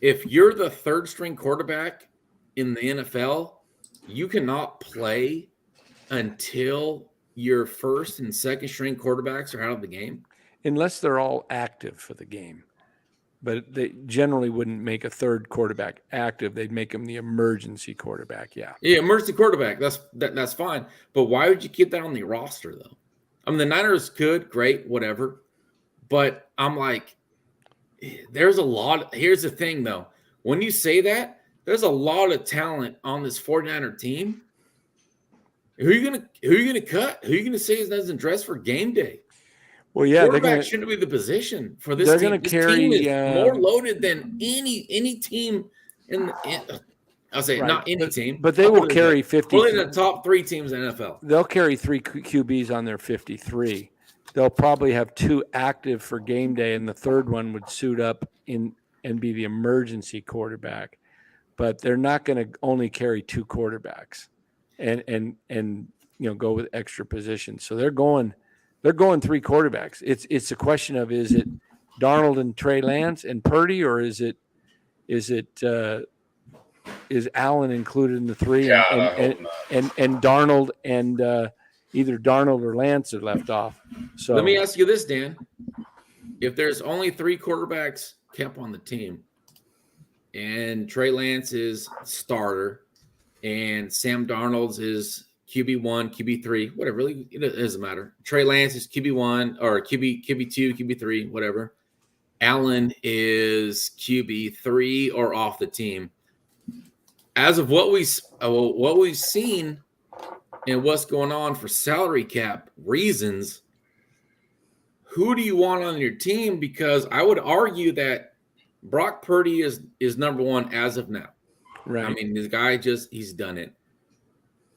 the 3rd string quarterback in the NFL, you cannot play until your 1st and 2nd string quarterbacks are out of the game, unless they're all active for the game. But they generally wouldn't make a 3rd quarterback active. They'd make him the emergency quarterback. Yeah, emergency quarterback. That's fine. But why would you keep that on the roster though? I mean, the Niners could, great, whatever. But I'm like, there's a lot. Here's the thing though. When you say that, there's a lot of talent on this 49er team. Who are you gonna cut? Who are you gonna say doesn't dress for game day? Well, yeah, quarterback shouldn't be the position for this they're team. Going to this carry team is more loaded than any team I'll say not any team, but they will carry 50. Only the top 3 teams in the NFL. They'll carry 3 QBs on their 53. They'll probably have 2 active for game day, and the 3rd one would suit up and be the emergency quarterback. But they're not going to only carry 2 quarterbacks, and go with extra positions. So they're going 3 quarterbacks. It's a question of, is it Darnold and Trey Lance and Purdy, or is Allen included in the 3? Yeah, and Darnold and either Darnold or Lance are left off. So let me ask you this, Dan: if there's only 3 quarterbacks kept on the team, and Trey Lance is starter, and Sam Darnold's is QB1, QB3, whatever, really, it doesn't matter. Trey Lance is QB1 or QB2, QB3, whatever. Allen is QB3 or off the team. As of what we've seen and what's going on for salary cap reasons, who do you want on your team? Because I would argue that Brock Purdy is number 1 as of now. Right. I mean, this guy he's done it.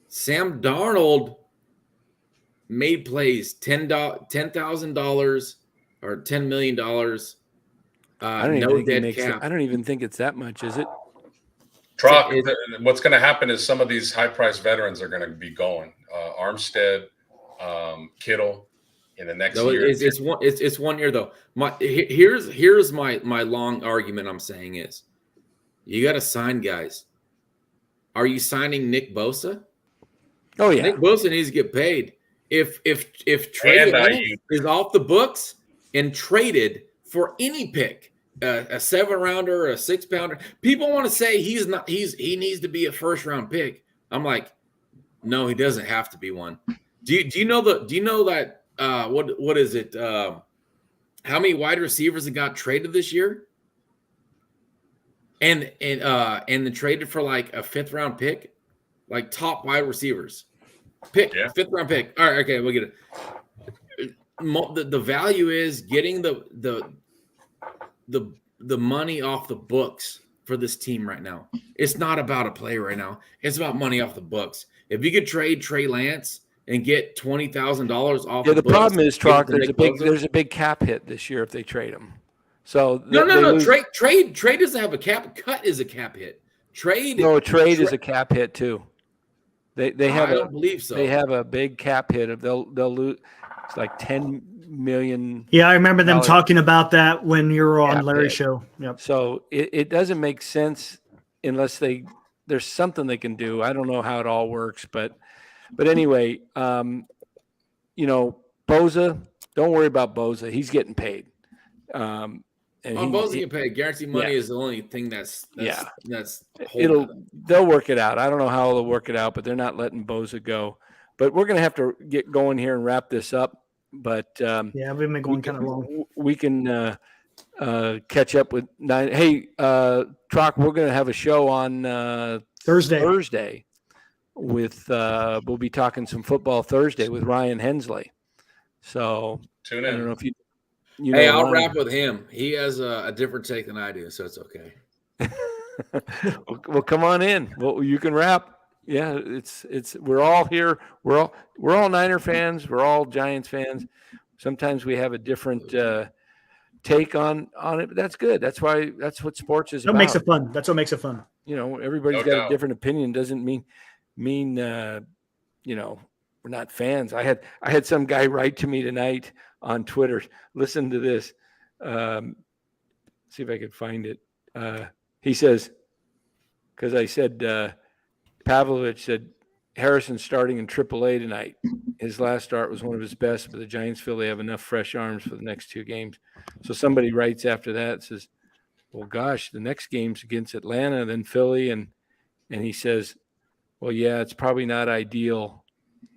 Sam Darnold made plays $10,000 or $10 million. I don't even think it's that much, is it? What's going to happen is some of these high-priced veterans are going to be going. Armstead, Kittle, in the next year. It's 1 year though. Here's my long argument. I'm saying is, you got to sign guys. Are you signing Nick Bosa? Oh yeah, Nick Bosa needs to get paid. If Trey Lance is off the books and traded for any pick, a 7-rounder, a 6-pounder, people want to say he needs to be a 1st-round pick. I'm like, no, he doesn't have to be one. Do you know that what is it? How many wide receivers that got traded this year? And then traded for like a 5th-round pick, like top wide receivers. 5th-round pick. All right, okay, we'll get it. The value is getting the money off the books for this team right now. It's not about a play right now. It's about money off the books. If you could trade Trey Lance and get $20,000 off, the problem is, Trock, there's a big cap hit this year if they trade him. So no. Trade doesn't have a cap. Cut is a cap hit. Trade is a cap hit too. They have. I don't believe so. They have a big cap hit. They'll lose. It's like $10 million. Yeah, I remember them talking about that when you were on Larry's show. Yep. So it doesn't make sense unless there's something they can do. I don't know how it all works, but anyway, Bosa. Don't worry about Bosa. He's getting paid. Bosa getting paid. Guaranteed money is the only thing that's they'll work it out. I don't know how they'll work it out, but they're not letting Bosa go. But we're going to have to get going here and wrap this up. But we've been going kind of long. We can catch up with 9. Hey, Trock, we're going to have a show on Thursday. we'll be talking some football Thursday with Ryan Hensley. So Tune I don't in. know if you Hey, know I'll Ryan. rap with him. He has a different take than I do, so it's okay. Well, come on in. Well, you can rap. Yeah, it's we're all here. We're all Niner fans. We're all Giants fans. Sometimes we have a different take on it, but that's good. That's what sports is That about. makes it fun. That's what makes it fun. Everybody's No got doubt. a different opinion. Doesn't mean we're not fans. I had some guy write to me tonight on Twitter. Listen to this. See if I could find it. He says, because I said Pavlovich said Harrison's starting in AAA tonight. His last start was one of his best, but the Giants feel they have enough fresh arms for the next 2 games. So somebody writes after that, says, well, gosh, the next game's against Atlanta, then Philly. And he says, well, yeah, it's probably not ideal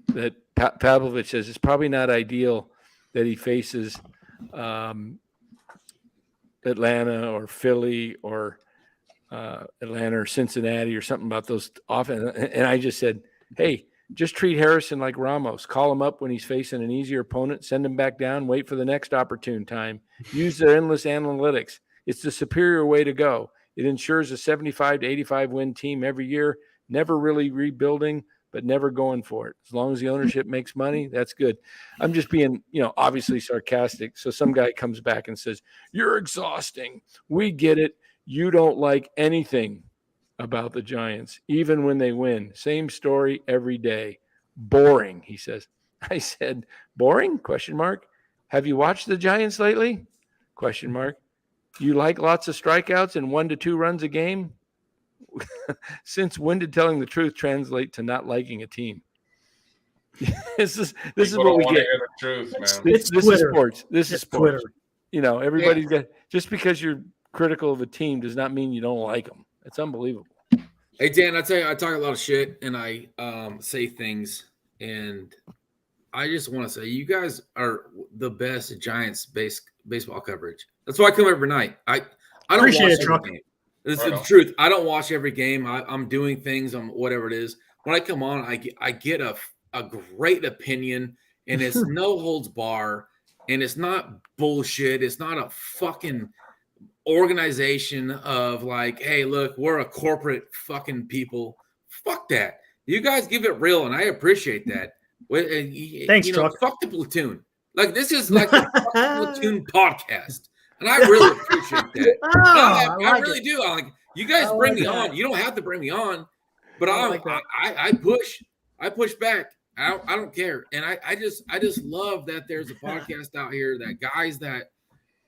that Pavlovich says it's probably not ideal that he faces Atlanta or Philly or Atlanta or Cincinnati or something about those offense. And I just said, hey, just treat Harrison like Ramos. Call him up when he's facing an easier opponent, send him back down, wait for the next opportune time. Use their endless analytics. It's the superior way to go. It ensures a 75 to 85 win team every year, never really rebuilding, but never going for it. As long as the ownership makes money, that's good. I'm just being, obviously sarcastic. So some guy comes back and says, you're exhausting. We get it. You don't like anything about the Giants, even when they win. Same story every day. Boring, he says. I said, boring? ? Have you watched the Giants lately ? You like lots of strikeouts and 1 to 2 runs a game? Since when did telling the truth translate to not liking a team? This is what we get. Hear the truth, man. It's This is Twitter. sports. This is It's sports. Twitter. Everybody's got, just because you're critical of a team does not mean you don't like them. It's unbelievable. Hey, Dan, I tell you, I talk a lot of shit and I say things, and I just want to say you guys are the best Giants baseball coverage. That's why I come every night. I don't Appreciate watch it, Truck. every game. It's Right the on. truth. I don't watch every game. I'm doing things on whatever it is. When I come on, I get a great opinion, and it's no holds bar, and it's not bullshit. It's not a fucking organization of like, hey, look, we're a corporate fucking people. Fuck that. You guys give it real, and I appreciate that. Thanks, Chuck. Fuck the platoon. Like, this is like the fuck the platoon podcast, and I really appreciate that. I really do. I'm like, you guys bring me on. You don't have to bring me on, but I push back. I don't care, and I just love that there's a podcast out here that guys that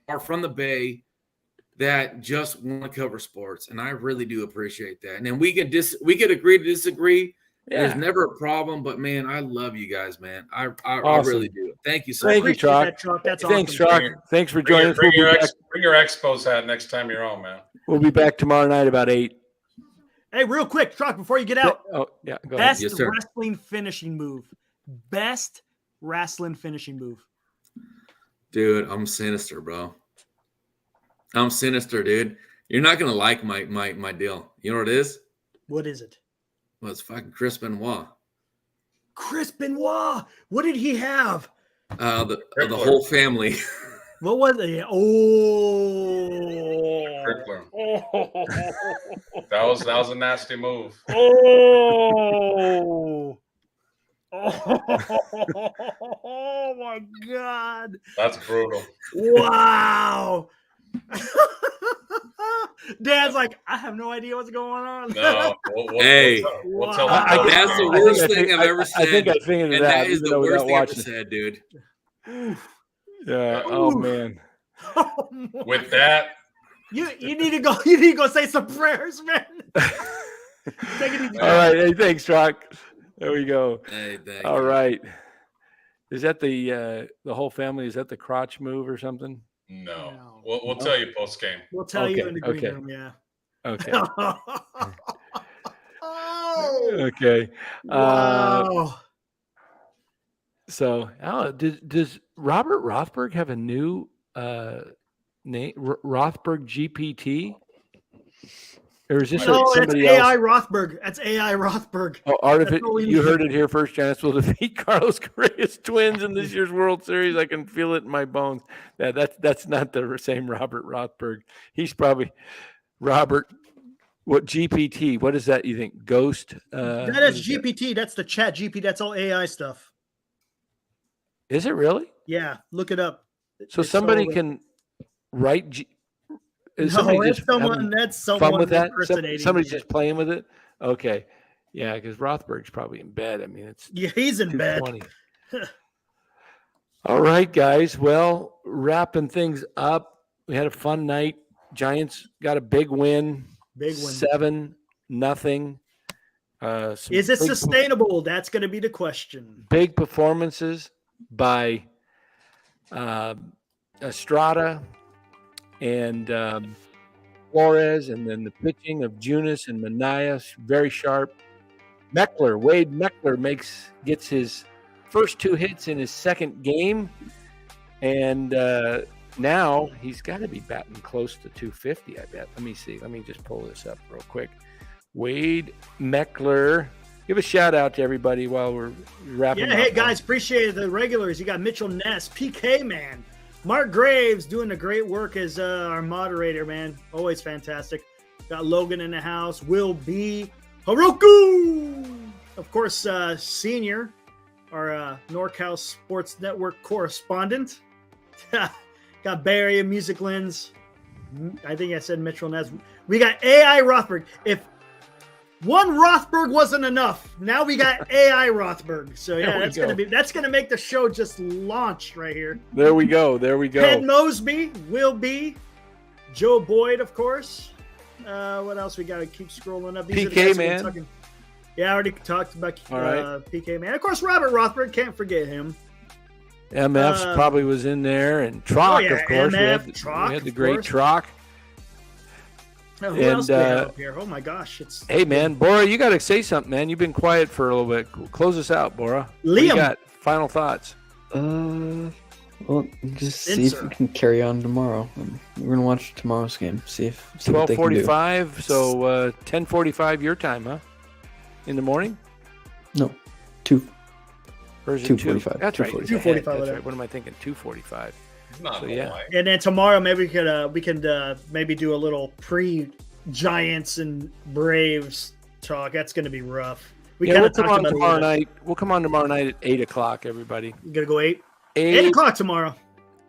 are from the Bay that just want to cover sports, and I really do appreciate that. And then we can agree to disagree. Yeah. There's never a problem, but man, I love you guys, man. I really do. Thank you so much. Thank you, Truck. That's Thanks, awesome. Truck. Thanks for joining us. Bring your Expos hat next time you're on, man. We'll be back tomorrow night about 8. Hey, real quick, Truck, before you get out. Oh, yeah, go Best ahead. Yes, sir. wrestling finishing move. Best wrestling finishing move. Dude, I'm sinister, bro. I'm sinister, dude. You're not gonna like my deal. You know what it is? What is it? Well, it's fucking Chris Benoit. Chris Benoit. What did he have? The whole family. What was it? Crippler. That was a nasty move. Oh my God. That's brutal. Wow. Dad's like, I have no idea what's going on. No, Hey, we'll tell that's the worst thing I've ever said. I think I figured it and out. that is even the though worst without thing I've watching. ever said, dude. Yeah. Oh man. With that, you need to go. You need to go say some prayers, man. Take it easy. All right. Hey, thanks, Truck. There we go. Hey, thank All you. right. Is that the whole family? Is that the crotch move or something? no. We'll tell you post game. We'll tell you in the green Okay. room. Yeah. Okay. Oh, Okay. wow. So, does Robert Rothberg have a new name? Rothberg GPT? Or is this No, that's somebody AI else? Rothberg. That's AI Rothberg. Oh, That's what we you need. heard it here first. Giants will defeat Carlos Correa's Twins in this year's World Series. I can feel it in my bones. That's not the same Robert Rothberg. He's probably Robert. What GPT? What is that? You think Ghost? That is GPT. That's the Chat GPT. That's all AI stuff. Is it really? Yeah, look it up. So It's somebody so- can write. Is No, somebody that's just someone. having That's someone fun with that? impersonating. Somebody's Yeah. just playing with it. Okay, yeah, because Rothberg's probably in bed. I mean, it's Yeah, he's in bed. 2:20. All right, guys. Well, wrapping things up. We had a fun night. Giants got a big win. Big win. 7-0. Is it sustainable? That's going to be the question. Big performances by Estrada and Flores, and then the pitching of Junis and Manaea, very sharp. Wade Meckler gets his first 2 hits in his second game, and now he's got to be batting close to 250, I bet. Let me see. Let me just pull this up real quick. Wade Meckler. Give a shout out to everybody while we're wrapping up. Yeah, hey guys, appreciate the regulars. You got Mitchell Ness, PK Man, Mark Graves doing the great work as our moderator, man. Always fantastic. Got Logan in the house. Will B. Haruku. Of course, Senior, our NorCal Sports Network correspondent. Got Bay Area Music Lens. I think I said Mitchell Ness. We got AI Rothberg. If one Rothberg wasn't enough, now we got AI Rothberg. So yeah, that's gonna make the show just launch right here. There we go. Ted Mosby, Will B, Joe Boyd, of course. What else we got to keep scrolling up? These are the PK guys we've been Man. talking- Yeah, I already talked about All right. PK Man. Of course, Robert Rothberg, can't forget him. MF's probably was in there, and Trock, yeah, of course. MF, we Trock, had the of great course. Trock. Now, who And, else do we have up here? Oh my gosh, it's Hey, man, Bora, you got to say something, man. You've been quiet for a little bit. Close us out, Bora. What do you Liam. got? Final thoughts. Well, just see if we can carry on tomorrow. We're gonna watch tomorrow's game. See what they can do. 12:45. So 10:45 your time, huh? In the morning, No, 2. or is it 2:45. 2? That's right. 2:45. It's ahead. That's whatever. right. What am I thinking? 2:45. Not So, gonna yeah. lie. And then tomorrow, maybe we can maybe do a little pre-Giants and Braves talk. That's going to be rough. We Yeah, kind we'll of come talked on about it a tomorrow little bit. night. We'll come on tomorrow night at 8:00. Everybody. You gonna go 8 8 o'clock tomorrow.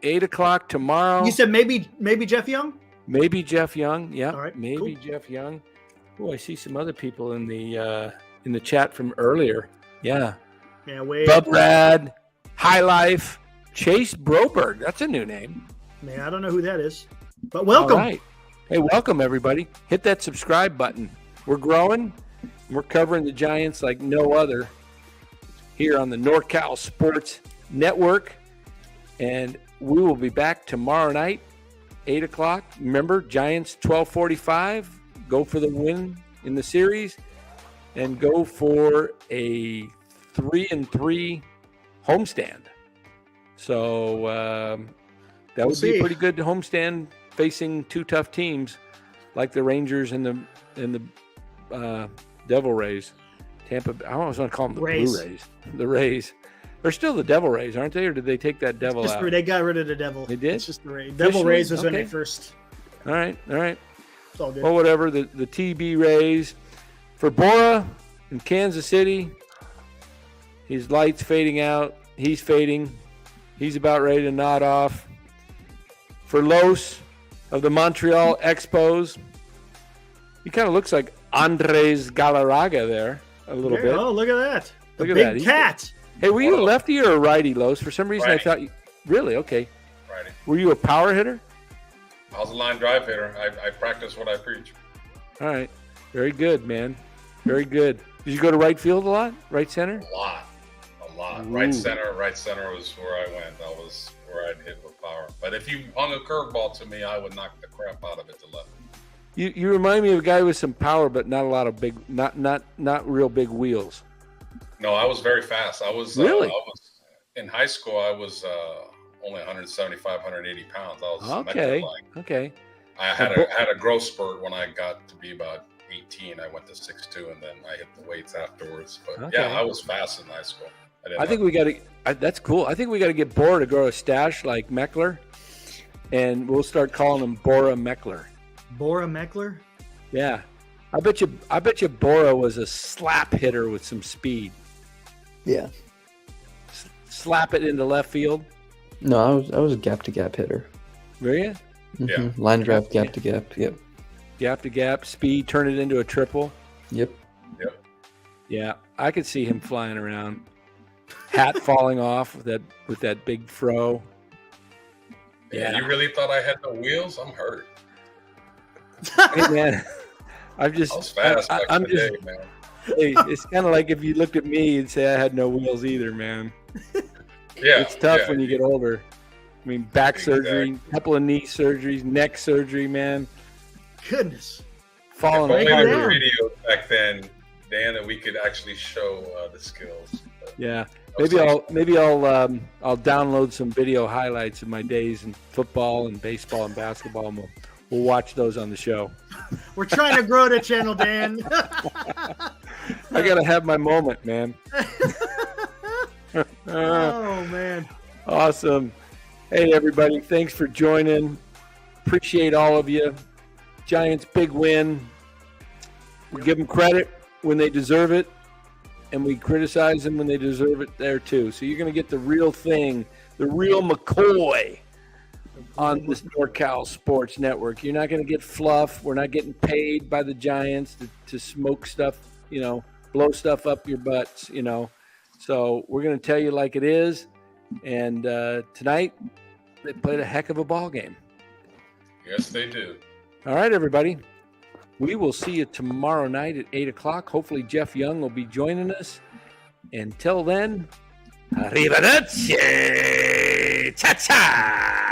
8:00 tomorrow. You said maybe Jeff Young. Maybe Jeff Young. Yeah. All right, Maybe cool. Jeff Young. Oh, I see some other people in the chat from earlier. Yeah. Yeah, wait. Bub Rad, High Life, Chase Broberg. That's a new name. Man, I don't know who that is, but welcome. All right. Hey, welcome everybody. Hit that subscribe button. We're growing. We're covering the Giants like no other here on the NorCal Sports Network. And we will be back tomorrow night, 8:00. Remember, Giants 12:45. Go for the win in the series and go for a 3-3 homestand. So that would be a pretty good homestand facing 2 tough teams like the Rangers and the Devil Rays. Tampa. I always want to call them the Rays. Blue Rays. The Rays. They're still the Devil Rays, aren't they? Or did they take that Devil Just out? they got rid of the Devil. They did? It's just the Rays. Devil Officially? Rays was when Okay. they first. All right. It's all good. Well, whatever. The TB Rays. For Bora in Kansas City, his light's fading out. He's fading. He's about ready to nod off. For Los of the Montreal Expos, he kind of looks like Andres Galarraga there a little bit. Oh, look at that. The Look at big that. He's- cat. Hey, were you a lefty or a righty, Los? For some reason, Righty. I thought you. Really? Okay. Righty. Were you a power hitter? I was a line drive hitter. I practice what I preach. All right. Very good, man. Very good. Did you go to right field a lot? Right center? A lot. Ooh. Right center was where I went. That was where I'd hit with power. But if you hung a curveball to me, I would knock the crap out of it to left. You remind me of a guy with some power, but not a lot of big, not real big wheels. No, I was very fast. I was Really? in high school. I was only 175, 180 pounds. I was Okay. metro-like. Okay. I had a growth spurt when I got to be about 18. I went to 6'2", and then I hit the weights afterwards. But Okay. yeah, I was fast in high school. I think we got to. That's cool. I think we got to get Bora to grow a stash like Meckler, and we'll start calling him Bora Meckler. Bora Meckler? Yeah, I bet you Bora was a slap hitter with some speed. Yeah. Slap it into left field. No, I was a gap to gap hitter. Were you? Mhm. Line drive, gap to gap. Yep. Gap to gap, speed, turn it into a triple. Yep. Yeah, I could see him flying around. Hat falling off with that big fro. Yeah, you really thought I had no wheels? I'm hurt. Hey man, I was fast back in the day, man. Hey, it's kind of like if you looked at me and say I had no wheels either, man. Yeah, It's tough when you get older. I mean, back surgery, couple of knee surgeries, neck surgery, man. Goodness. Falling If only apart. there were videos back then, Dan, that we could actually show the skills. But Yeah, that was maybe I'll download some video highlights of my days in football and baseball and basketball, and we'll watch those on the show. We're trying to grow the channel, Dan. I gotta have my moment, man. Oh, man. Awesome. Hey, everybody. Thanks for joining. Appreciate all of you. Giants, big win. We give them credit when they deserve it, and we criticize them when they deserve it there, too. So you're going to get the real thing, the real McCoy on this NorCal Sports Network. You're not going to get fluff. We're not getting paid by the Giants to smoke stuff, blow stuff up your butts, So we're going to tell you like it is. And tonight, they played a heck of a ball game. Yes, they do. All right, everybody. We will see you tomorrow night at 8 o'clock. Hopefully, Jeff Young will be joining us. Until then, arrivederci. Cha-cha.